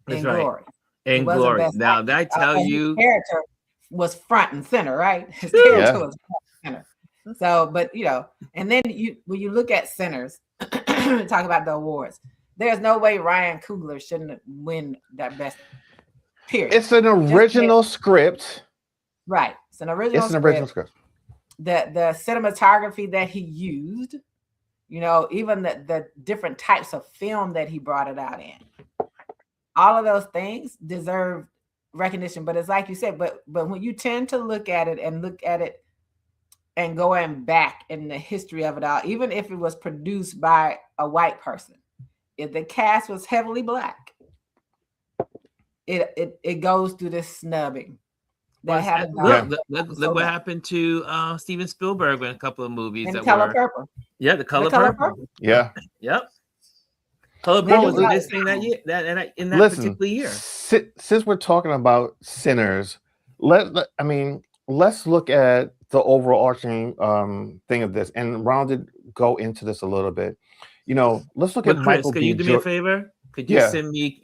S1: That's
S4: in
S1: right.
S4: Glory.
S1: In Glory. Now that I tell you,
S4: his character was front and center, right? His character was front and center. So, but and then when you look at Sinners, talk about the awards. There's no way Ryan Coogler shouldn't win that best. Period.
S2: It's an original script.
S4: Right. It's an original script. The cinematography that he used, even the different types of film that he brought it out in. All of those things deserve recognition. But it's like you said, but when you tend to look at it and going back in the history of it all, even if it was produced by a white person, if the cast was heavily black, it goes through this snubbing.
S1: Look what happened to Steven Spielberg in a couple of movies.
S4: The Color Purple.
S1: Yeah, The Color Purple.
S2: Yeah.
S1: Yep. Color Purple was the best thing that year. In that particular year.
S2: Since we're talking about Sinners, let's look at the overarching thing of this. And Ronald did go into this a little bit. Let's look at
S1: Chris,
S2: Michael B.
S1: Could you do me a favor? Could you send me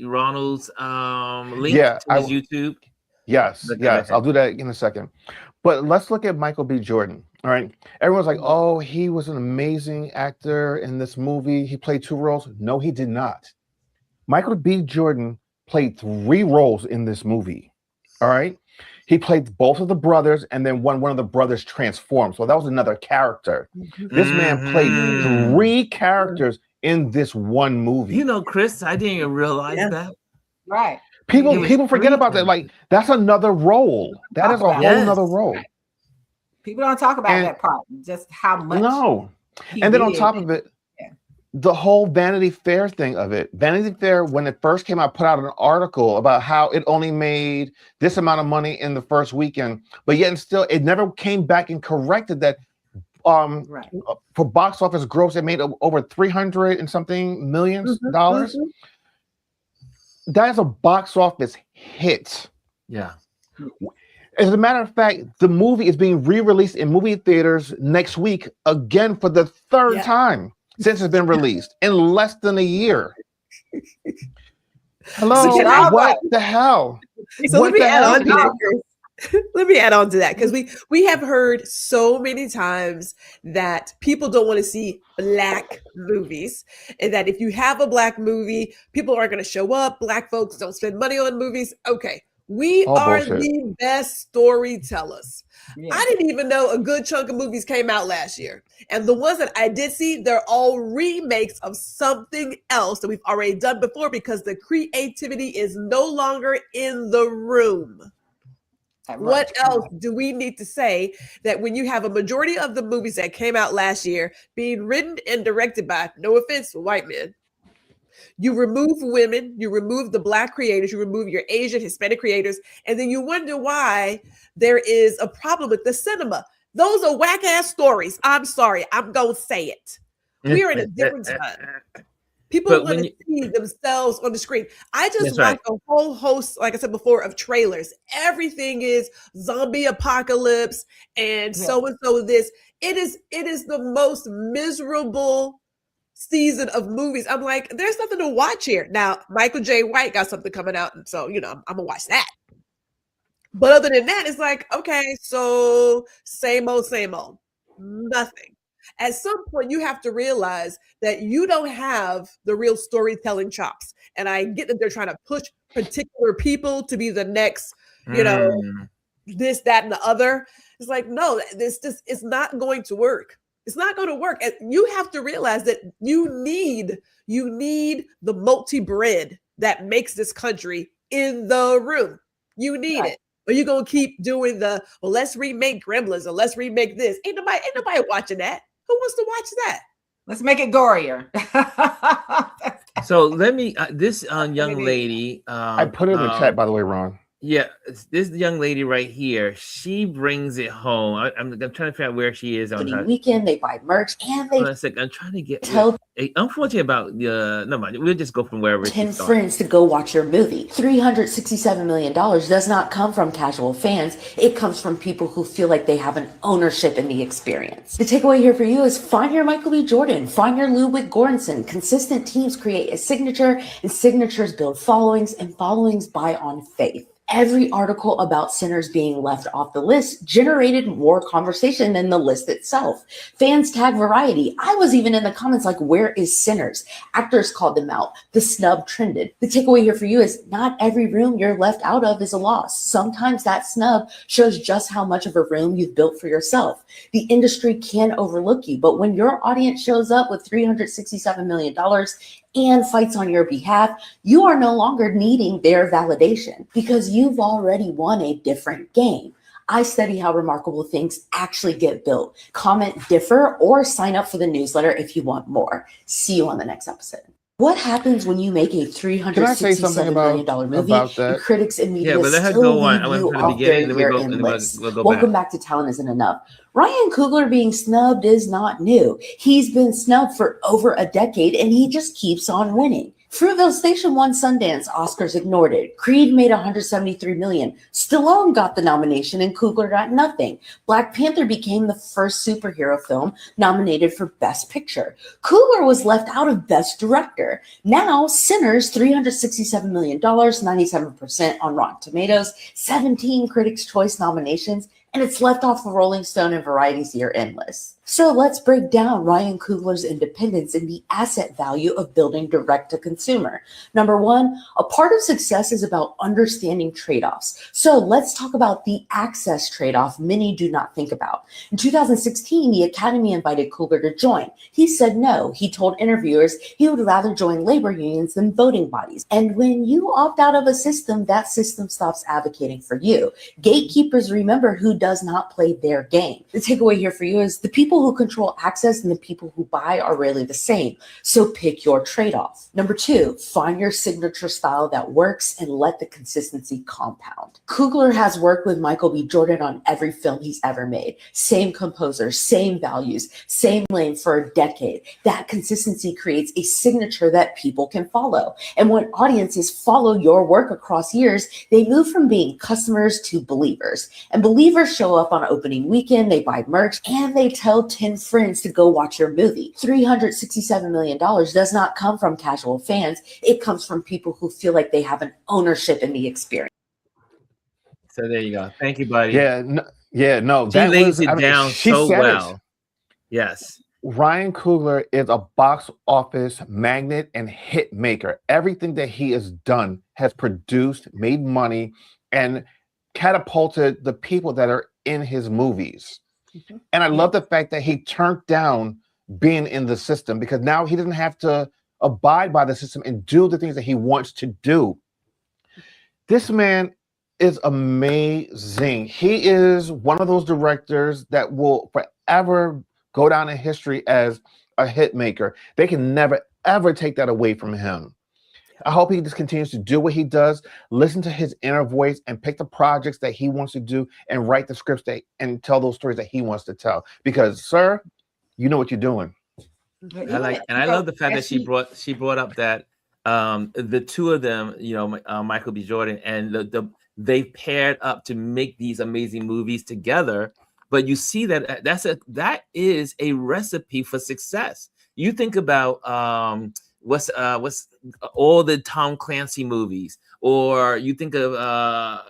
S1: Ronald's link to his YouTube?
S2: Yes, I'll do that in a second. But let's look at Michael B. Jordan. All right. Everyone's like, oh, he was an amazing actor in this movie. He played 2 roles. No, he did not. Michael B. Jordan played 3 roles in this movie. All right. He played both of the brothers, and then one of the brothers transformed. So that was another character. This man played 3 characters in this one movie.
S1: Chris, I didn't even realize that.
S4: Right.
S2: People forget about that. Like, that's another role. That is a whole nother role.
S4: People don't talk about that part. Just how much.
S2: No. And then on top of it, the whole Vanity Fair thing of it. Vanity Fair, when it first came out, put out an article about how it only made this amount of money in the first weekend, but yet and still, it never came back and corrected that. For box office gross, it made over 300 and something millions dollars. That is a box office hit.
S1: Yeah.
S2: As a matter of fact, the movie is being re-released in movie theaters next week again for the 3rd time since it's been released in less than a year. Hello, what the hell?
S3: So let me add on to that. Let me add on to that, because we have heard so many times that people don't want to see Black movies, and that if you have a Black movie, people aren't going to show up. Black folks don't spend money on movies. Okay. We are the best storytellers. Yeah. I didn't even know a good chunk of movies came out last year. And the ones that I did see, they're all remakes of something else that we've already done before, because the creativity is no longer in the room. What else do we need to say that when you have a majority of the movies that came out last year being written and directed by, no offense, white men, you remove women, you remove the Black creators, you remove your Asian, Hispanic creators, and then you wonder why there is a problem with the cinema. Those are whack-ass stories. I'm sorry. I'm going to say it. We are in a different time. People want to see themselves on the screen. I just watched a whole host, like I said before, of trailers. Everything is zombie apocalypse and so-and-so this. It is the most miserable season of movies. I'm like, there's nothing to watch here. Now, Michael J. White got something coming out, and so, I'm going to watch that. But other than that, it's like, okay, so same old, nothing. At some point, you have to realize that you don't have the real storytelling chops. And I get that they're trying to push particular people to be the next, this, that, and the other. It's like, no, it's not going to work. It's not going to work. And you have to realize that you need the multi-bread that makes this country in the room. You need it. Or you're going to keep doing let's remake Gremlins, or let's remake this. Ain't nobody watching that. Who wants to watch that?
S4: Let's make it gorier.
S1: So let me, this young lady.
S2: I put it in the chat, by the way, Ron.
S1: Yeah, this young lady right here, she brings it home. I'm trying to figure out where she is on her
S5: weekend. They buy merch and they
S1: I'm trying to get unfortunately about no mind. We'll just go from wherever
S5: 10 friends to go watch your movie. $367 million does not come from casual fans. It comes from people who feel like they have an ownership in the experience. The takeaway here for you is find your Michael B. Jordan, find your Ludwig Göransson. Consistent teams create a signature, and signatures build followings, and followings buy on faith. Every article about Sinners being left off the list generated more conversation than the list itself. Fans tag Variety. I was even in the comments like, where is Sinners? Actors called them out. The snub trended. The takeaway here for you is not every room you're left out of is a loss. Sometimes that snub shows just how much of a room you've built for yourself. The industry can overlook you, but when your audience shows up with $367 million and fights on your behalf, you are no longer needing their validation because you've already won a different game. I study how remarkable things actually get built. Comment differ or sign up for the newsletter if you want more. See you on the next episode. What happens when you make a $367 million movie and critics and media still leave you off their year-end list? Welcome back to Talent Isn't Enough. Ryan Coogler being snubbed is not new. He's been snubbed for over a decade and he just keeps on winning. Fruitvale Station won Sundance, Oscars ignored it. Creed made $173 million. Stallone got the nomination and Coogler got nothing. Black Panther became the first superhero film nominated for Best Picture. Coogler was left out of Best Director. Now, Sinners, $367 million, 97% on Rotten Tomatoes, 17 Critics' Choice nominations, and it's left off the Rolling Stone and Variety's year-end list. So let's break down Ryan Coogler's independence and the asset value of building direct-to-consumer. Number one, a part of success is about understanding trade-offs. So let's talk about the access trade-off many do not think about. In 2016, the Academy invited Coogler to join. He said no. He told interviewers he would rather join labor unions than voting bodies. And when you opt out of a system, that system stops advocating for you. Gatekeepers remember who does not play their game. The takeaway here for you is the people who control access and the people who buy are rarely the same. So pick your trade-off. Number two, find your signature style that works and let the consistency compound. Coogler has worked with Michael B. Jordan on every film he's ever made. Same composer, same values, same lane for a decade. That consistency creates a signature that people can follow. And when audiences follow your work across years, they move from being customers to believers. And believers show up on opening weekend, they buy merch, and they tell 10 friends to go watch your movie. $367 million does not come from casual fans. It comes from people who feel like they have an ownership in the experience.
S1: So there you go. Thank you, buddy.
S2: No.
S1: She lays it down so well. Yes.
S2: Ryan Coogler is a box office magnet and hit maker. Everything that he has done has produced, made money, and catapulted the people that are in his movies. Mm-hmm. And I love the fact that he turned down being in the system because now he doesn't have to abide by the system and do the things that he wants to do. This man is amazing. He is one of those directors that will forever go down in history as a hit maker. They can never, ever take that away from him. I hope he just continues to do what he does, listen to his inner voice, and pick the projects that he wants to do and write the scripts and tell those stories that he wants to tell. Because, sir, you know what you're doing.
S1: I love the fact that she brought up that the two of them, Michael B. Jordan and they paired up to make these amazing movies together. But you see that is a recipe for success. You think about what's all the Tom Clancy movies, or you think of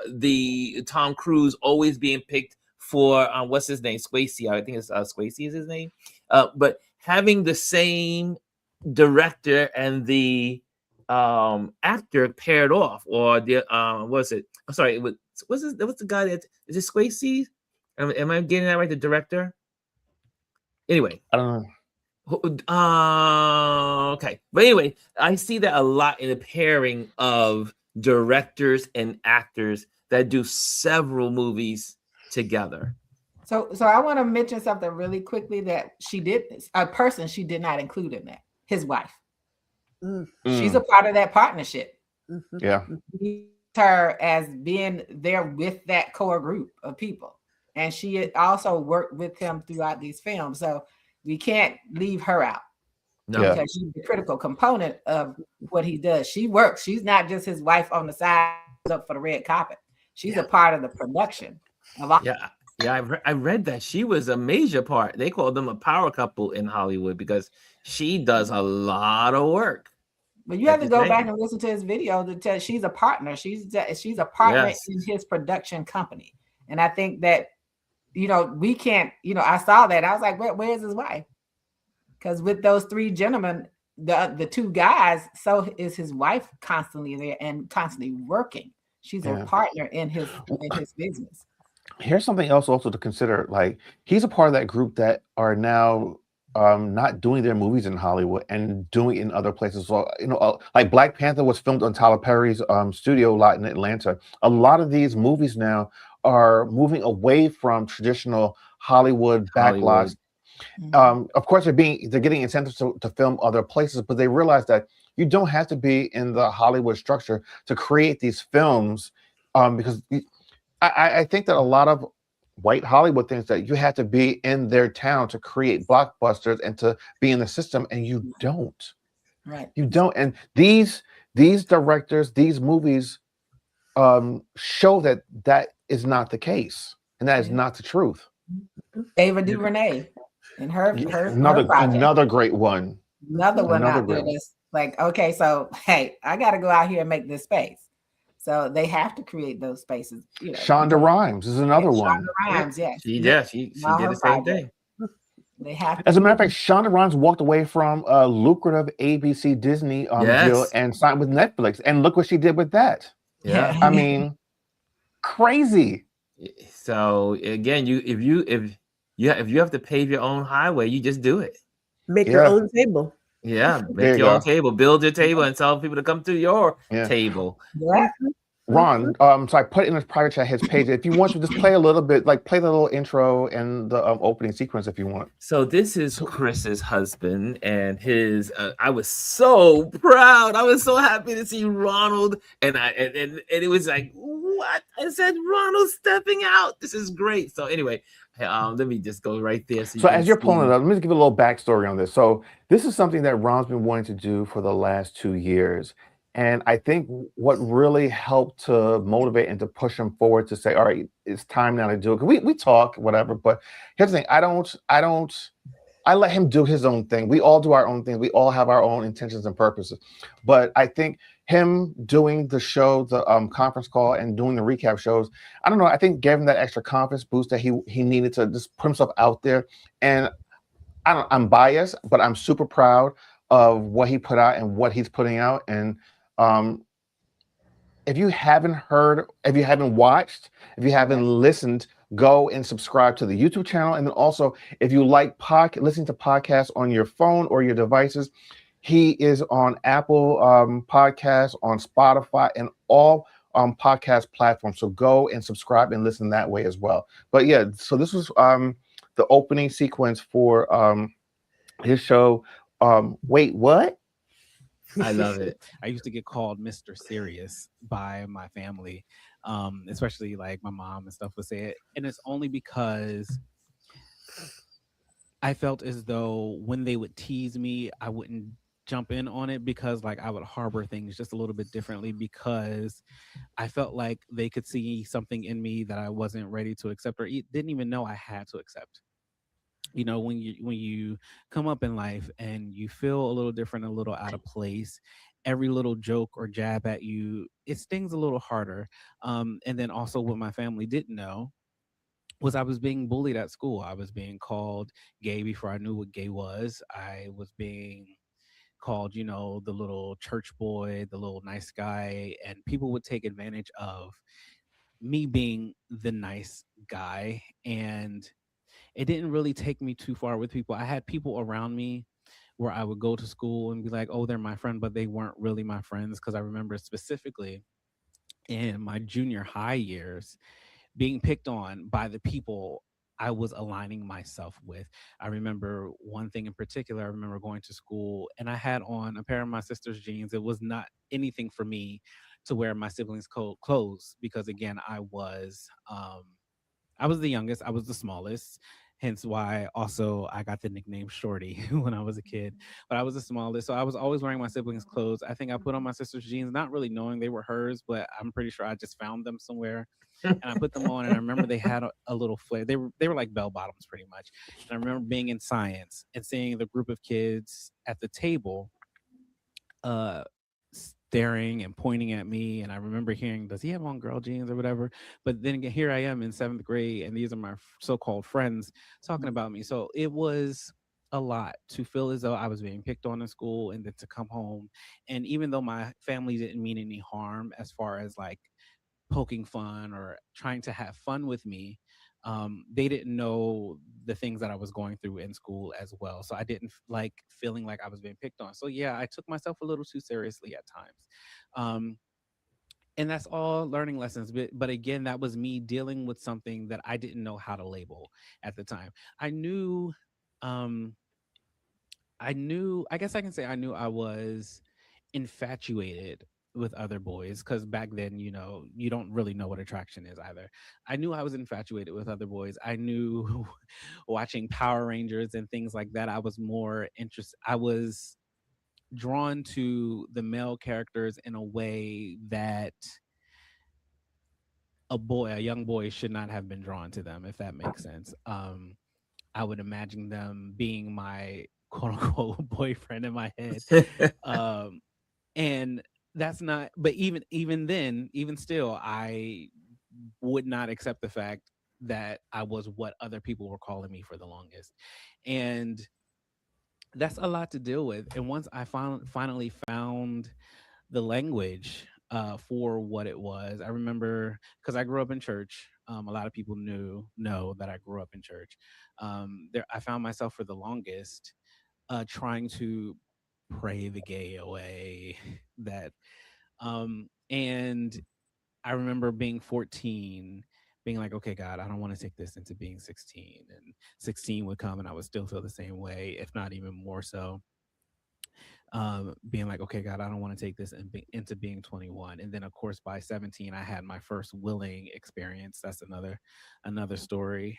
S1: the Tom Cruise always being picked for what's his name, Swayze. I think it's Swayze is his name. But having the same director and the actor paired off, or the what's it? I'm sorry, what's the guy that is it Swayze? Am I getting that right? The director. Anyway,
S2: I don't know.
S1: Okay, but anyway, I see that a lot in the pairing of directors and actors that do several movies together.
S4: So I want to mention something really quickly that she did not include in that. His wife. She's a part of that partnership.
S2: Yeah.
S4: her as being there with that core group of people. And she also worked with him throughout these films. So we can't leave her out. No. Because she's the critical component of what he does. She works. She's not just his wife on the side up for the red carpet. She's a part of the production of all.
S1: I read that she was a major part. They called them a power couple in Hollywood because she does a lot of work.
S4: But you have to go back and listen to his video to tell she's a partner. She's a partner in his production company. And I think that, we can't, I saw that. I was like, where's his wife? Because with those three gentlemen, the two guys, so is his wife constantly there and constantly working. She's a partner in his business.
S2: Here's something else also to consider. Like, he's a part of that group that are now not doing their movies in Hollywood and doing it in other places. So, like Black Panther was filmed on Tyler Perry's studio lot in Atlanta. A lot of these movies now are moving away from traditional Hollywood backlots. Of course, they're getting incentives to film other places, but they realize that you don't have to be in the Hollywood structure to create these films, because I think that a lot of white Hollywood thinks that you have to be in their town to create blockbusters and to be in the system, and you don't.
S4: Right.
S2: You don't. And these directors, these movies show that is not the case, and that is not the truth.
S4: Ava DuVernay and her
S2: another great one.
S4: Another one out there that's like, okay, so hey, I got to go out here and make this space. So they have to create those spaces.
S2: Shonda Rhimes is another one.
S4: Shonda Rhimes, yes.
S1: She did the same thing.
S4: They have.
S2: As a matter of fact, Shonda Rhimes walked away from a lucrative ABC Disney deal and signed with Netflix, and look what she did with that.
S1: Yeah,
S2: I mean, crazy.
S1: So again, if you have to pave your own highway, you just do it.
S3: Make your own table.
S1: Yeah, make your own table, build your table, and tell people to come to your table.
S4: Yeah.
S2: Ron, so I put in his private chat his page. If you want to just play a little bit, like play the little intro and the opening sequence if you want.
S1: So this is Chris's husband and his. I was so proud. I was so happy to see Ronald, and it was like, what? I said Ronald's stepping out. This is great. So anyway. Let me just go right there.
S2: So as you're pulling it up, let me just give a little backstory on this. So this is something that Ron's been wanting to do for the last 2 years. And I think what really helped to motivate and to push him forward to say, all right, it's time now to do it. We talk, whatever, but here's the thing. I let him do his own thing. We all do our own thing. We all have our own intentions and purposes. But I think him doing the show, the conference call, and doing the recap shows, I don't know, I think gave him that extra confidence boost that he needed to just put himself out there. And I'm biased, but I'm super proud of what he put out and what he's putting out. And if you haven't heard, if you haven't watched, if you haven't listened, go and subscribe to the YouTube channel. And then also, if you like listening to podcasts on your phone or your devices, he is on Apple Podcasts, on Spotify, and all podcast platforms. So go and subscribe and listen that way as well. But yeah, so this was the opening sequence for his show. Wait, what?
S1: I love it.
S6: I used to get called Mr. Serious by my family, especially like my mom and stuff would say it. And it's only because I felt as though when they would tease me, I wouldn't jump in on it, because like I would harbor things just a little bit differently, because I felt like they could see something in me that I wasn't ready to accept or didn't even know I had to accept. You know, when you come up in life and you feel a little different, a little out of place, every little joke or jab at you, it stings a little harder. And then also what my family didn't know was I was being bullied at school. I was being called gay before I knew what gay was. I was being called, you know, the little church boy, the little nice guy, and people would take advantage of me being the nice guy. And it didn't really take me too far with people. I had people around me where I would go to school and be like, oh, they're my friend, but they weren't really my friends. Because I remember specifically in my junior high years being picked on by the people I was aligning myself with. I remember one thing in particular. I remember going to school and I had on a pair of my sister's jeans. It was not anything for me to wear my siblings' clothes because, again, I was the youngest. I was the smallest. Hence why also I got the nickname Shorty when I was a kid. But I was the smallest, so I was always wearing my siblings' clothes. I think I put on my sister's jeans, not really knowing they were hers, but I'm pretty sure I just found them somewhere. And I put them on, and I remember they had a little flare. They were like bell bottoms pretty much. And I remember being in science and seeing the group of kids at the table staring and pointing at me, and I remember hearing, does he have on girl jeans or whatever? But then again, here I am in 7th grade, and these are my so-called friends talking about me. So it was a lot to feel as though I was being picked on in school, and then to come home, and even though my family didn't mean any harm as far as like poking fun or trying to have fun with me, they didn't know the things that I was going through in school as well. So I didn't like feeling like I was being picked on. So yeah, I took myself a little too seriously at times. And that's all learning lessons. But again, that was me dealing with something that I didn't know how to label at the time. I guess I can say I knew I was infatuated with other boys, because back then, you don't really know what attraction is either. I knew I was infatuated with other boys. I knew watching Power Rangers and things like that, I was more interested. I was drawn to the male characters in a way that a young boy should not have been drawn to them, if that makes sense. I would imagine them being my quote unquote boyfriend in my head. And that's not, but even then, even still, I would not accept the fact that I was what other people were calling me for the longest. And that's a lot to deal with. And once I finally found the language for what it was, I remember, because I grew up in church. A lot of people know that I grew up in church. I found myself for the longest trying to pray the gay away. And I remember being 14, being like, okay, God, I don't want to take this into being 16. And 16 would come and I would still feel the same way, if not even more so. Being like, okay, God, I don't want to take this into being 21. And then, of course, by 17, I had my first willing experience. That's another story.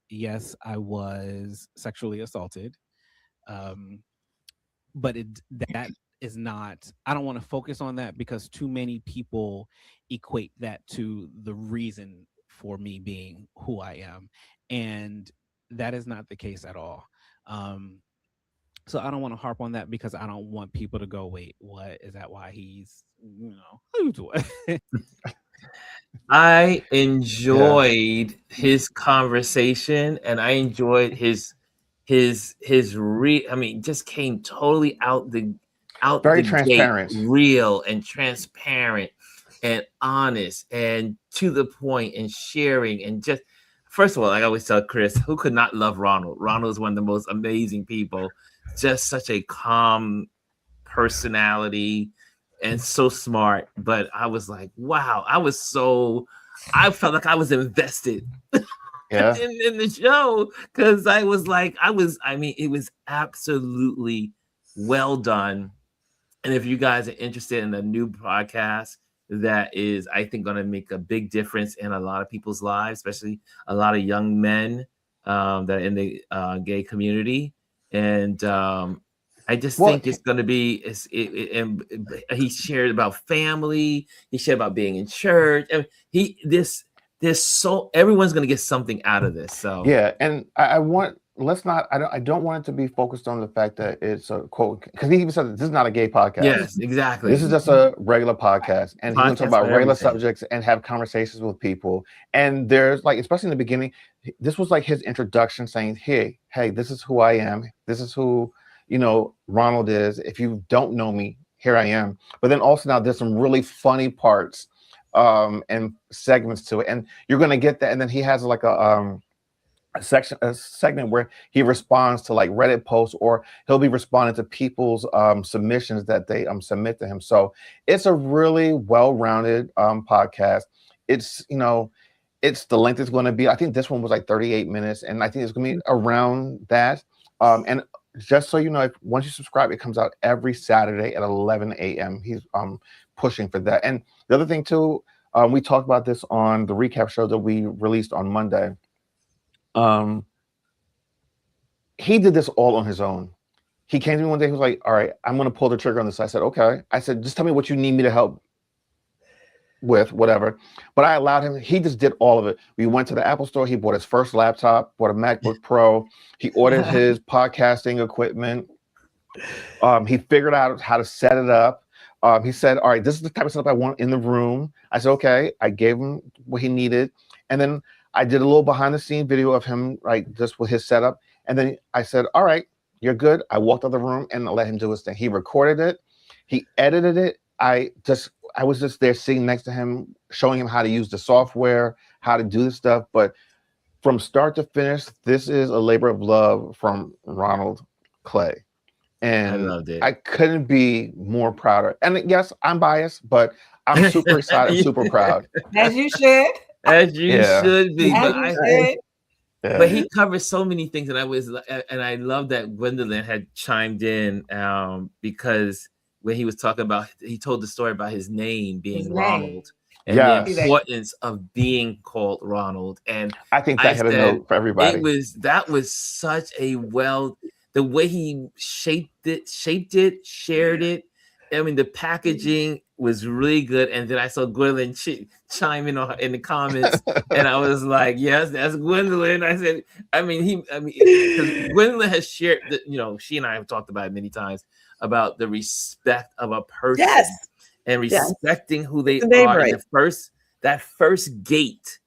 S6: Yes, I was sexually assaulted. But that is not, I don't want to focus on that, because too many people equate that to the reason for me being who I am. And that is not the case at all. So I don't want to harp on that, because I don't want people to go, wait, what is that? Why he's, how you doing?
S1: I enjoyed his conversation, and I enjoyed his just came totally out
S2: very
S1: the
S2: transparent,
S1: gate, real and transparent and honest and to the point and sharing. And just, first of all, like I always tell Chris, who could not love Ronald? Ronald is one of the most amazing people, just such a calm personality and so smart. But I was like, wow, I felt like I was invested in the show, because I was like, it was absolutely well done. And if you guys are interested in a new podcast that is, I think, going to make a big difference in a lot of people's lives, especially a lot of young men that are in the gay community. And I just think it's going to be, he shared about family. He shared about being in church. And everyone's going to get something out of this. So
S2: yeah, and I don't want it to be focused on the fact that it's a quote, because he even said this is not a gay podcast.
S1: Yes, exactly.
S2: This is just a regular podcast, and he's going to talk about regular subjects and have conversations with people. And there's like, especially in the beginning, this was like his introduction, saying, hey, this is who I am. This is who Ronald is. If you don't know me, here I am. But then also now there's some really funny parts and segments to it, and you're going to get that. And then he has like a segment where he responds to like Reddit posts, or he'll be responding to people's submissions that they submit to him. So it's a really well-rounded podcast. It's it's the length it's going to be. I think this one was like 38 minutes, and I think it's going to be around that. And just so you know, once you subscribe, it comes out every Saturday at 11 a.m. He's pushing for that. And the other thing too, we talked about this on the recap show that we released on Monday. He did this all on his own. He came to me one day, he was like, all right, I'm going to pull the trigger on this. I said, okay. I said, just tell me what you need me to help with, whatever. But I allowed him, he just did all of it. We went to the Apple store, he bought his first laptop, bought a MacBook Pro, he ordered his podcasting equipment. He figured out how to set it up. He said, all right, this is the type of stuff I want in the room. I said, okay. I gave him what he needed. And then I did a little behind the scene video of him, like just with his setup. And then I said, all right, you're good. I walked out of the room and I let him do his thing. He recorded it. He edited it. I was just there sitting next to him, showing him how to use the software, how to do this stuff. But from start to finish, this is a labor of love from Ronald Clay. And I loved it. I couldn't be more prouder. And yes, I'm biased, but I'm super excited, super proud.
S4: As you should.
S1: As you should be. But he covers so many things, and I love that Gwendolyn had chimed in because when he was talking about, he told the story about his name being Ronald and the importance of being called Ronald. And
S2: I think that had a note for everybody.
S1: That was such a the way he shaped it, shared it. I mean, the packaging was really good. And then I saw Gwendolyn chime in the comments, and I was like, "Yes, that's Gwendolyn." I said, because Gwendolyn has shared that, she and I have talked about it many times about the respect of a person, and respecting who they are. Right. That first gate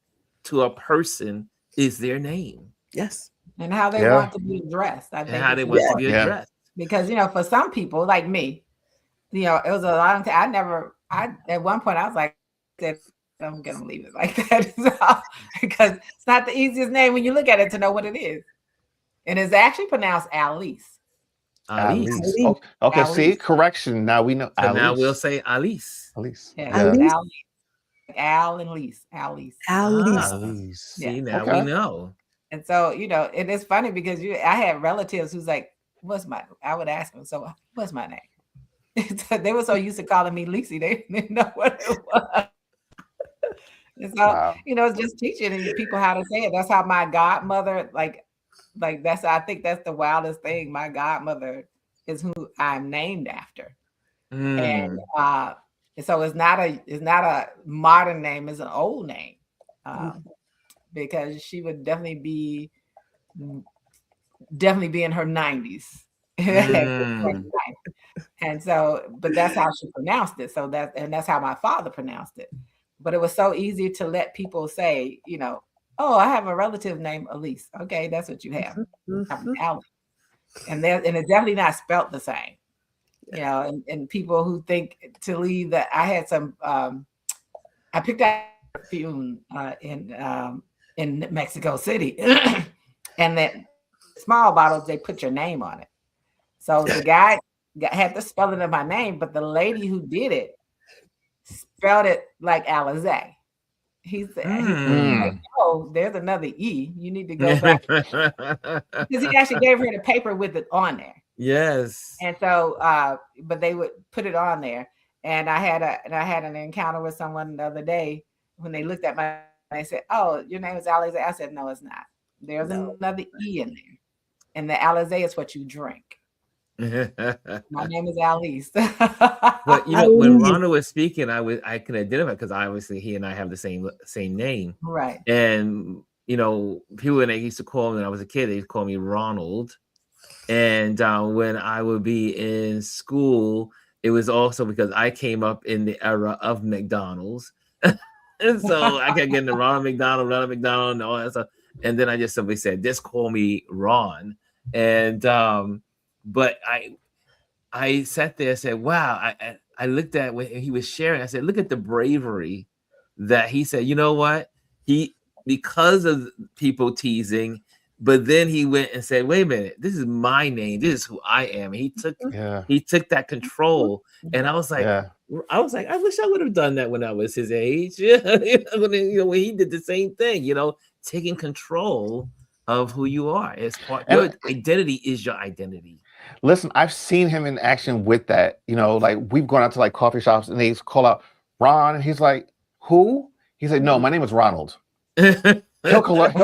S1: to a person is their name.
S3: Yes,
S4: and how they want to be addressed. I think
S1: how they want to be addressed.
S4: Because for some people like me, it was a long time. At one point I was like, I'm gonna leave it like that. Because it's not the easiest name when you look at it to know what it is. And it's actually pronounced Alice.
S2: Alice. Okay, Alice. See, correction. Now we know.
S1: So now we'll say Alice.
S2: Alice.
S4: Yeah. Alice. Al and Lise. Alice.
S2: Alice.
S1: See, now we know.
S4: And so, and it's funny because I had relatives who's like, I would ask them, so what's my name? They were so used to calling me Lisi, they didn't know what it was. And so, it's just teaching people how to say it. That's how my godmother, like I think that's the wildest thing. My godmother is who I'm named after. And so it's not a modern name, it's an old name. Because she would definitely be in her 90s. And so, but that's how she pronounced it. So that's how my father pronounced it. But it was so easy to let people say, oh, I have a relative named Elise. Okay, that's what you have. Alice. And it's definitely not spelt the same. And people who think to leave that I had some I picked out perfume in Mexico City. And that small bottles, they put your name on it. So the guy had the spelling of my name, but the lady who did it spelled it like Alizé. He said, "Oh, there's another E. You need to go back." Because he actually gave her the paper with it on there.
S1: Yes.
S4: And so, but they would put it on there. And I had an encounter with someone the other day when they looked at my. They said, "Oh, your name is Alizé." I said, "No, it's not. There's another E in there, and the Alizé is what you drink." My name is Alice.
S1: But when Ronald was speaking, I can identify because obviously he and I have the same name,
S4: right?
S1: And people when they used to call me when I was a kid, they used to call me Ronald. And when I would be in school, it was also because I came up in the era of McDonald's, and so I kept getting the Ronald McDonald, and all that stuff. And then I just simply said, "Just call me Ron." And but I sat there and said, wow, I looked at when he was sharing, I said, look at the bravery that he said, you know what? Because of people teasing, but then he went and said, wait a minute, this is my name. This is who I am. And he took that control. And I was like, I wish I would have done that when I was his age. When he did the same thing, taking control of who you are. It's part your identity is your identity.
S2: Listen, I've seen him in action with that. You know, like we've gone out to like coffee shops and they call out Ron, and he's like, "Who?" He's like, "No, my name is Ronald." He'll correct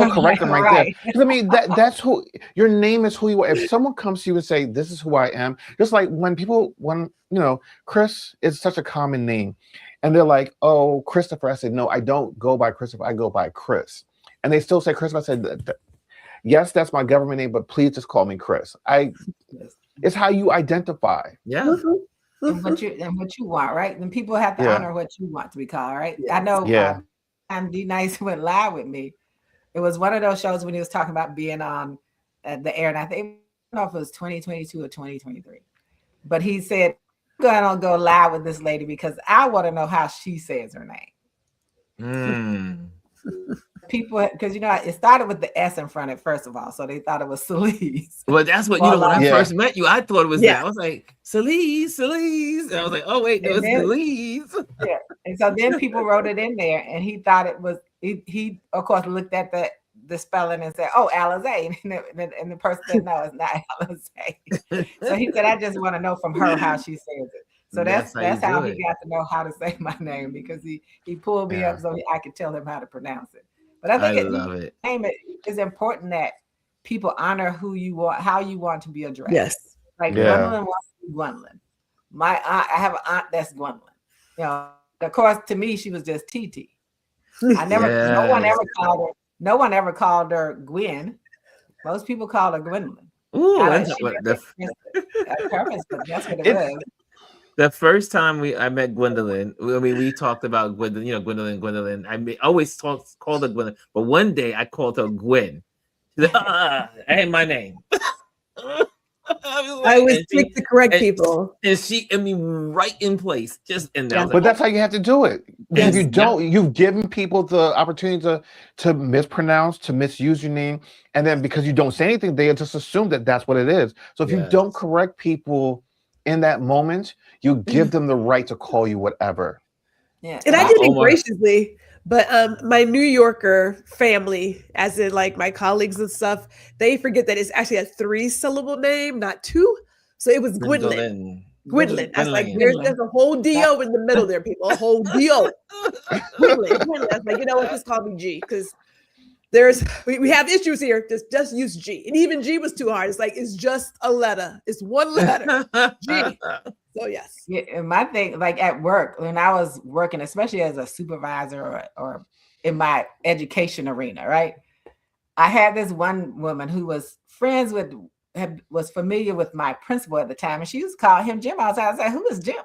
S2: them right there. Because I mean, that's who your name is. Who you are. If someone comes to you and say, "This is who I am," just like when you know, Chris is such a common name, and they're like, "Oh, Christopher." I said, "No, I don't go by Christopher. I go by Chris." And they still say Christopher. I said, "Yes, that's my government name, but please just call me Chris." It's how you identify.
S1: Yeah.
S4: And what you want, right? Then people have to honor what you want to be called, right? I know. And D Nice went live with me. It was one of those shows when he was talking about being on the air, and I don't know if it was 2022 or 2023, but he said, "I'm gonna go live with this lady because I want to know how she says her name." People, because you know, it started with the S in front at first of all, so they thought it was Celise.
S1: Well, that's what, you know, when I first met you, I thought it was that. I was like, Celise. And I was like, oh wait, no, it's Celise. Yeah.
S4: And so then people wrote it in there, and he thought it was, he of course looked at the spelling and said, "Oh, Alizé," and the person said, "No, it's not Alizé." So he said, "I just want to know from her how she says it." So that's how he got to know how to say my name, because he pulled me up so I could tell him how to pronounce it. But I think name it is important that people honor who you want, how you want to be addressed.
S3: Yes.
S4: Like Gwendolyn wants to be Gwendolyn. My aunt, I have an aunt that's Gwendolyn. You know, of course, to me, she was just TT. I never, no one ever called her Gwen. Most people call her Gwendolyn.
S1: Ooh,
S4: that's what it was.
S1: The first time I met Gwendolyn, I mean, we talked about Gwendolyn, you know, Gwendolyn. I always called her Gwendolyn, but one day I called her Gwen. She's like, I had my name.
S3: I always quick to correct people.
S1: And she, I mean, right in place, just in there.
S2: But that's how you have to do it. If you don't, you've given people the opportunity to mispronounce, to misuse your name, and then because you don't say anything, they just assume that that's what it is. So if you don't correct people in that moment, you give them the right to call you whatever.
S3: Yeah, and I did it graciously, but my New Yorker family, as in like my colleagues and stuff, they forget that it's actually a 3-syllable name, not 2. So it was Gwendolyn. Gwendolyn. I was like, there's a whole D-O in the middle there, people. A whole D-O. Gwendolyn. I was like, you know what? Just call me G, because we have issues here. Just use G. And even G was too hard. It's like, it's just a letter. It's one letter. G. So yes.
S4: Yeah, and my thing, like at work, when I was working, especially as a supervisor or in my education arena, right? I had this one woman who was friends with, was familiar with my principal at the time, and she used to call him Jim all the time. I said, "Who is Jim?"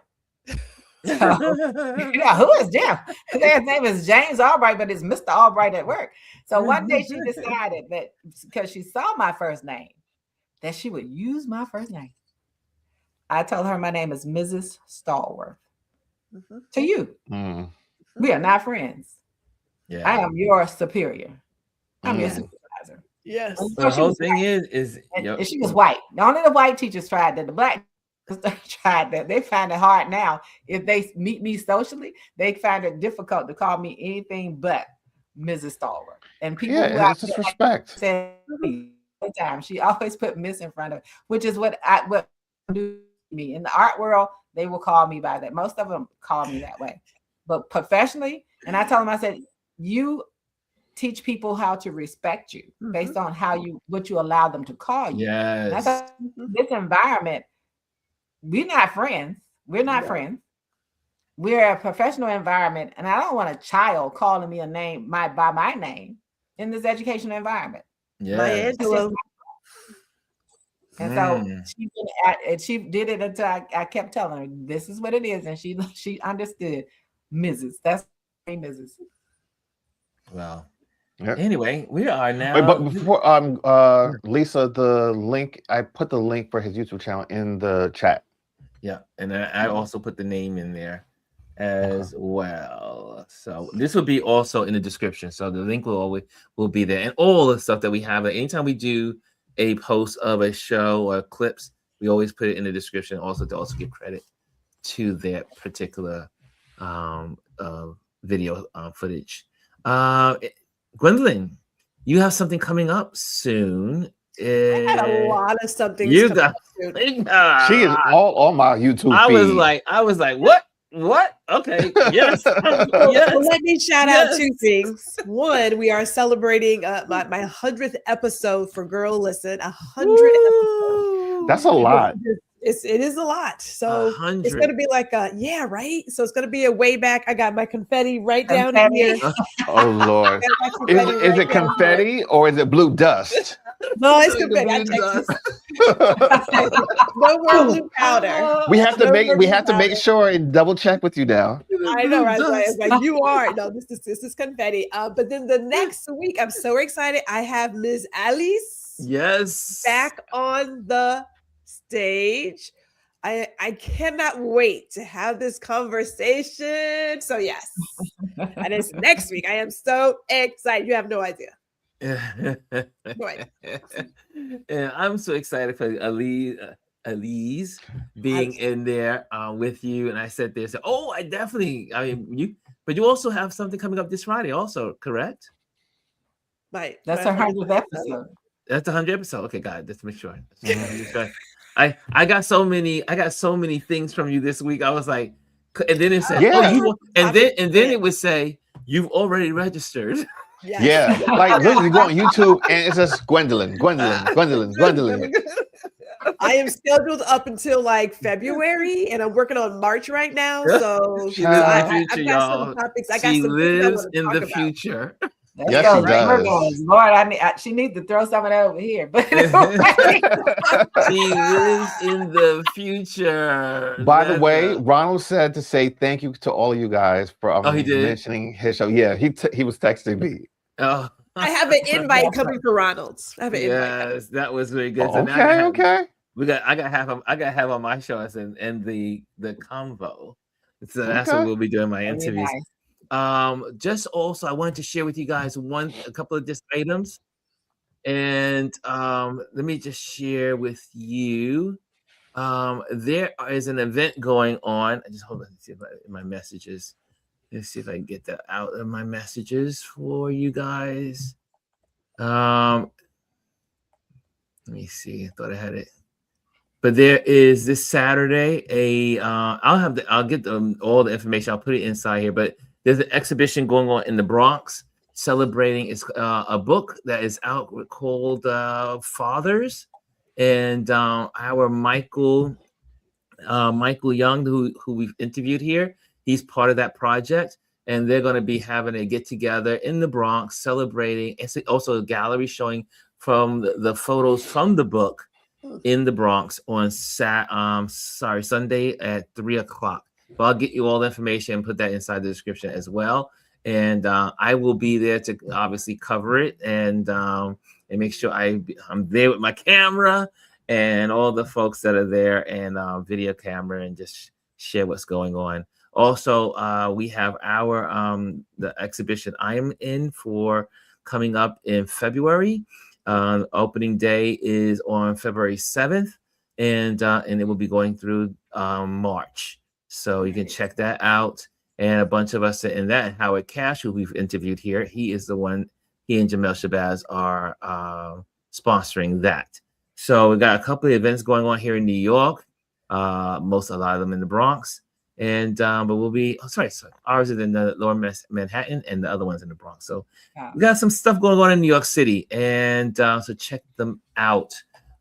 S4: So, who is Jim? His name is James Albright, but it's Mr. Albright at work. So one day she decided that because she saw my first name, that she would use my first name. I told her my name is Mrs. Stallworth. To you. We are not friends. I am your superior. I'm your supervisor.
S3: Yes.
S1: The whole thing is
S4: and she was white. Only the white teachers tried that. The black tried that. They find it hard now. If they meet me socially, they find it difficult to call me anything but Mrs. Stallworth. And people
S2: it's just respect.
S4: Said time she always put Miss in front of it, which is what do me in the art world. They will call me by that. Most of them call me that way, but professionally, and I tell them, I said, you teach people how to respect you based on what you allow them to call you.
S1: Yes.
S4: This environment, we're not friends. We're not friends. We're a professional environment, and I don't want a child calling me a name by my name in this educational environment.
S1: Yeah.
S4: And so she did it until I kept telling her this is what it is, and she understood. Mrs. That's Mrs.
S1: Wow.
S2: Yep.
S1: Anyway, we are now.
S2: Wait, but before Lisa, the link, I put the link for his YouTube channel in the chat.
S1: Yeah, and I also put the name in there as well. So this will be also in the description. So the link will be there, and all the stuff that we have. Anytime we do a post of a show or clips, we always put it in the description. Also to give credit to that particular video footage. Gwendolyn, you have something coming up soon.
S3: I got a lot of something.
S1: You got.
S2: She is all on my YouTube feed.
S1: I was like, what? What? Okay. Yes. Yes.
S3: Well, let me shout out two things. One, we are celebrating my 100th episode for Girl Listen. 100 episodes.
S2: That's a lot.
S3: It is a lot. So it's going to be like yeah, right? So it's going to be a way back. I got my confetti right down here.
S2: Oh, Lord. Is it confetti or is it blue dust?
S3: No, it's confetti. No more blue powder.
S2: We have to make sure and double check with you now.
S3: I know, right? It's like you are. No, this is confetti. But then the next week, I'm so excited. I have Ms. Alice.
S1: Yes.
S3: Back on the stage. I cannot wait to have this conversation. So yes, and it's next week. I am so excited. You have no idea.
S1: And I'm so excited for Elise being in there with you. And I said there, said, oh, I mean, you also have something coming up this Friday, also, correct?
S3: Right.
S4: That's our 100th episode.
S1: That's the 100th episode. Okay, God, let's make sure. I got so many things from you this week. I was like, and then it said, and then it would say, you've already registered.
S3: Yes.
S2: Yeah, like literally you go on YouTube and it says Gwendolyn.
S3: I am scheduled up until like February, and I'm working on March right now. So I've got some topics.
S1: She lives in the future.
S2: Yes, she does.
S4: Lord, she needs to throw some of that over here. But
S1: she lives in the future.
S2: By the way, Ronald said to say thank you to all of you guys for mentioning his show. Yeah, he was texting me.
S1: Oh,
S3: I have an invite coming for Ronald's. I have an invite.
S1: That was really good. So
S2: okay.
S1: I got half on my show and the convo. So that's what we'll be doing my interviews. Nice. Just also, I wanted to share with you guys a couple of just items, and let me just share with you. There is an event going on. I just hold on. Let's see if my messages. Let's see if I can get that out of my messages for you guys. Let me see. I thought I had it. But there is this Saturday I'll get all the information. I'll put it inside here. But there's an exhibition going on in the Bronx celebrating a book that is out called Fathers, and our Michael Young, who we've interviewed here, he's part of that project, and they're going to be having a get together in the Bronx celebrating. It's also a gallery showing from the photos from the book in the Bronx on Sunday at 3:00. But I'll get you all the information and put that inside the description as well. And I will be there to obviously cover it and make sure I'm there with my camera and all the folks that are there and video camera and just share what's going on. Also, we have the exhibition I am in for coming up in February. Opening day is on February 7th, and it will be going through March. So you can check that out. And a bunch of us are in that. Howard Cash, who we've interviewed here, he is the one. He and Jamel Shabazz are sponsoring that. So we got a couple of events going on here in New York. A lot of them in the Bronx. And but we'll be ours is in the Lower Manhattan and the other one's in the Bronx. So we got some stuff going on in New York City, and so check them out.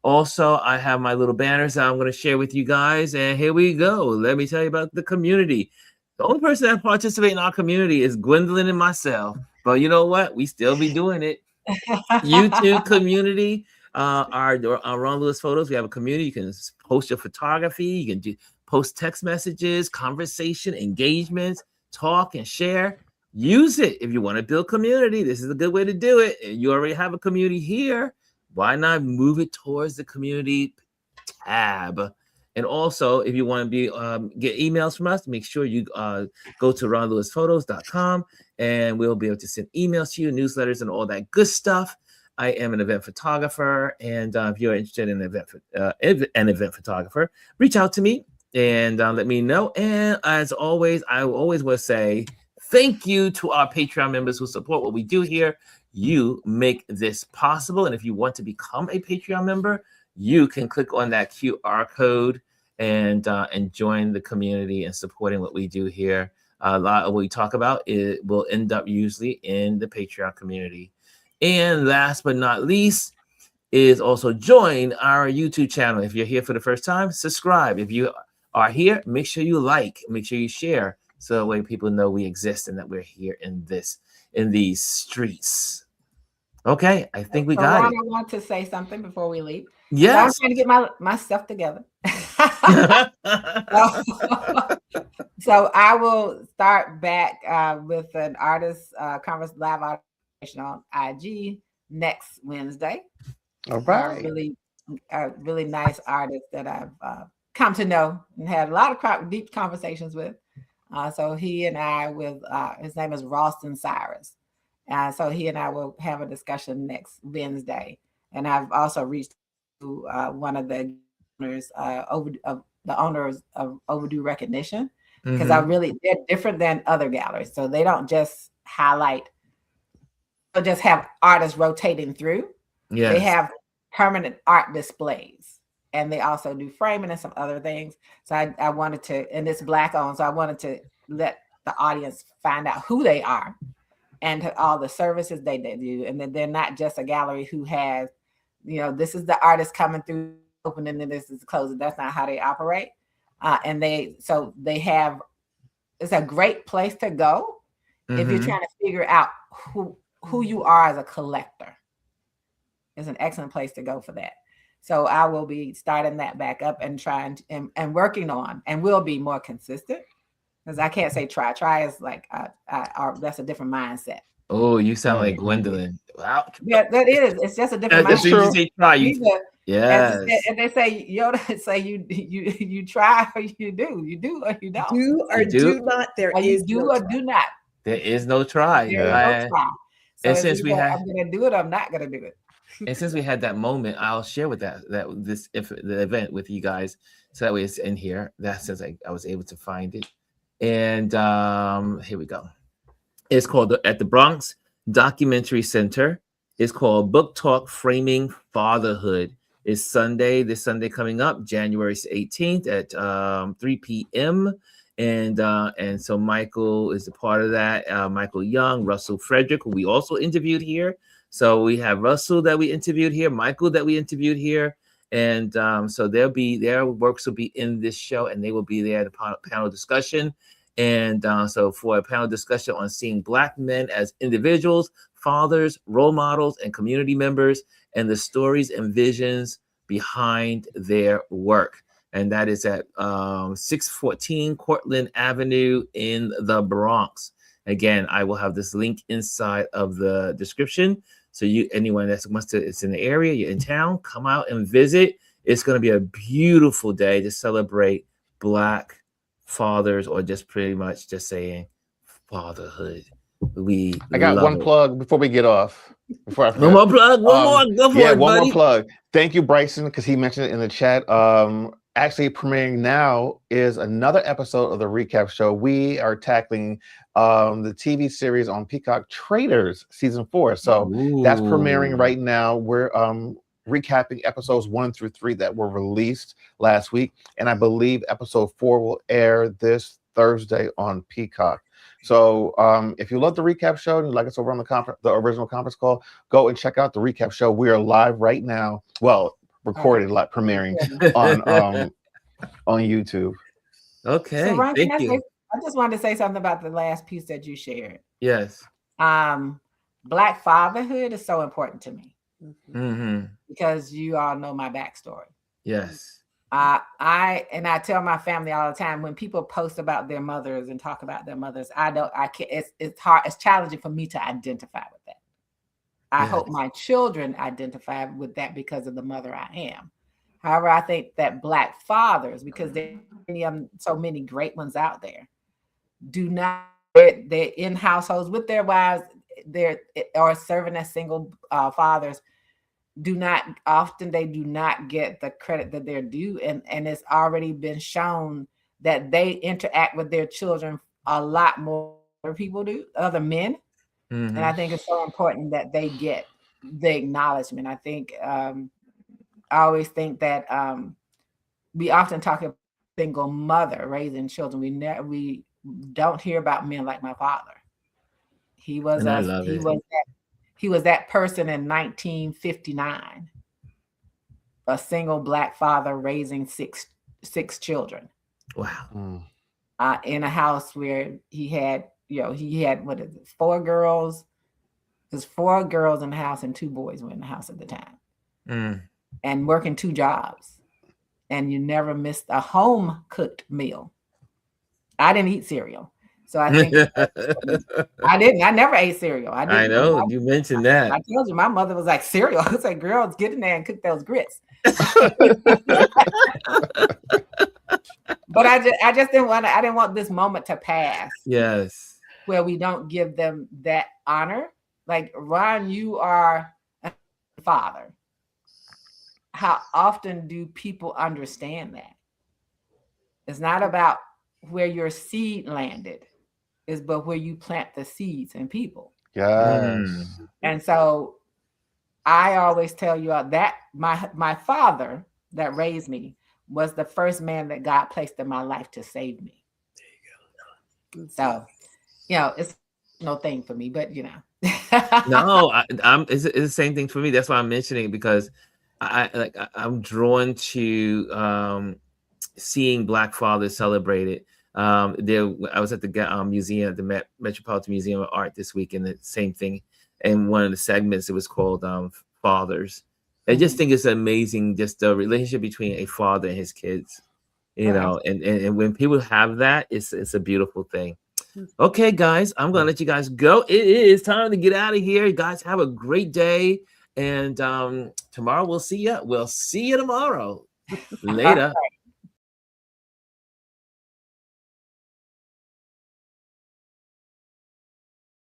S1: Also, I have my little banners that I'm going to share with you guys, and here we go. Let me tell you about the community. The only person that participates in our community is Gwendolyn and myself, but you know what? We still be doing it. YouTube community, our Ron Lewis Photos. We have a community. You can post your photography. You can post text messages, conversation, engagements, talk and share. Use it if you want to build community. This is a good way to do it. You already have a community here. Why not move it towards the community tab? And also, if you want to get emails from us, make sure you go to ronlewisphotos.com and we'll be able to send emails to you, newsletters, and all that good stuff. I am an event photographer, and if you're interested in an event photographer, reach out to me and let me know. And as always, I always will say thank you to our Patreon members who support what we do here. You make this possible. And if you want to become a Patreon member, you can click on that QR code and join the community and supporting what we do here. A lot of what we talk about will end up usually in the Patreon community. And last but not least is also join our YouTube channel. If you're here for the first time, subscribe. If you are here, make sure you like, make sure you share, so that way people know we exist and that we're here in these streets. Okay, I think we got it.
S4: I want to say something before we leave.
S1: Yes.
S4: I'm trying to get my stuff together. So I will start back with an artist live conversation on IG next Wednesday.
S2: All right.
S4: Really nice artist that I've come to know and had a lot of deep conversations with. So he and I his name is Ralston Cyrus. So he and I will have a discussion next Wednesday. And I've also reached to one of the owners of Overdue Recognition, because they're different than other galleries. So they don't just just have artists rotating through. Yes. They have permanent art displays, and they also do framing and some other things. So I wanted to, and it's Black owned, so I wanted to let the audience find out who they are and all the services they do, and that they're not just a gallery who has, this is the artist coming through, opening, and this is closing. That's not how they operate. And it's a great place to go if you're trying to figure out who you are as a collector. It's an excellent place to go for that. So I will be starting that back up and trying and working on, and will be more consistent, because I can't say try. Try is like that's a different mindset.
S1: Oh, you sound like Gwendolyn. Wow.
S4: Yeah, that is. It's just a different mindset.
S1: You say try. Yes.
S4: And they say Yoda say you try or you do. You do or you don't.
S3: Do or do not. There is
S4: do or do not.
S1: There is no try.
S4: There is no try. So
S1: and since
S4: I'm gonna do it, I'm not gonna do it.
S1: And since we had that moment, I'll share with the event with you guys, so that way it's in here. That since I was able to find it, and here we go. It's called at the Bronx Documentary Center. It's called Book Talk Framing Fatherhood. It's this Sunday coming up, January 18th at 3 p.m. And so Michael is a part of that. Michael Young, Russell Frederick, who we also interviewed here. So we have Russell that we interviewed here, Michael that we interviewed here. And so their works will be in this show, and they will be there at the panel discussion. And so for a panel discussion on seeing Black men as individuals, fathers, role models, and community members, and the stories and visions behind their work. And that is at 614 Cortlandt Avenue in the Bronx. Again, I will have this link inside of the description. So anyone that wants to, it's in the area, you're in town, come out and visit. It's going to be a beautiful day to celebrate Black fathers, or just pretty much just saying fatherhood.
S2: I got one plug before we get off.
S1: One more plug. One more
S2: plug. Thank you, Bryson, because he mentioned it in the chat. Actually, premiering now is another episode of the recap show. We are tackling the TV series on Peacock, Traitors, season 4. So that's premiering right now. We're recapping episodes 1 through 3 that were released last week, and I believe episode 4 will air this Thursday on Peacock. So if you love the recap show and you like us over on the original conference call, go and check out the recap show. We are live right now. Well, recorded, like premiering on YouTube.
S1: Okay.
S4: So Ryan, I just wanted to say something about the last piece that you shared.
S1: Yes.
S4: Black fatherhood is so important to me.
S1: Mm-hmm.
S4: Because you all know my backstory.
S1: Yes.
S4: I tell my family all the time, when people post about their mothers and talk about their mothers, it's hard, it's challenging for me to identify with that. I hope my children identify with that because of the mother I am. However, I think that Black fathers, because there are so many great ones out there, they're in households with their wives, or serving as single fathers, do not get the credit that they're due, and it's already been shown that they interact with their children a lot more people do, other men.
S1: Mm-hmm.
S4: And I think it's so important that they get the acknowledgement. I think I always think that we often talk about single mother raising children. We don't hear about men like my father. He was that person in 1959, a single Black father raising six children.
S1: Wow.
S4: In a house where he had what is it, 4 girls. There's 4 girls in the house and 2 boys were in the house at the time, and working 2 jobs. And you never missed a home cooked meal. I didn't eat cereal. So I think I never ate cereal.
S1: I know you mentioned that.
S4: I told you my mother was like, cereal. I was like, girls, get in there and cook those grits. But I just didn't want this moment to pass.
S1: Yes.
S4: Where we don't give them that honor. Like, Ron, you are a father. How often do people understand that? It's not about where your seed landed, it's but where you plant the seeds in people.
S2: Yes.
S4: And so I always tell you that my father that raised me was the first man that God placed in my life to save me. There you go. So, it's no thing for me, but
S1: No, it's the same thing for me. That's why I'm mentioning it, because I'm drawn to seeing Black fathers celebrated. I was at the museum, the Metropolitan Museum of Art this week, and the same thing. And one of the segments, it was called Fathers. I just think it's amazing, just the relationship between a father and his kids. And when people have that, it's a beautiful thing. Okay, guys, I'm gonna let you guys go. It is time to get out of here. You guys have a great day. And tomorrow we'll see you. We'll see you tomorrow. Later.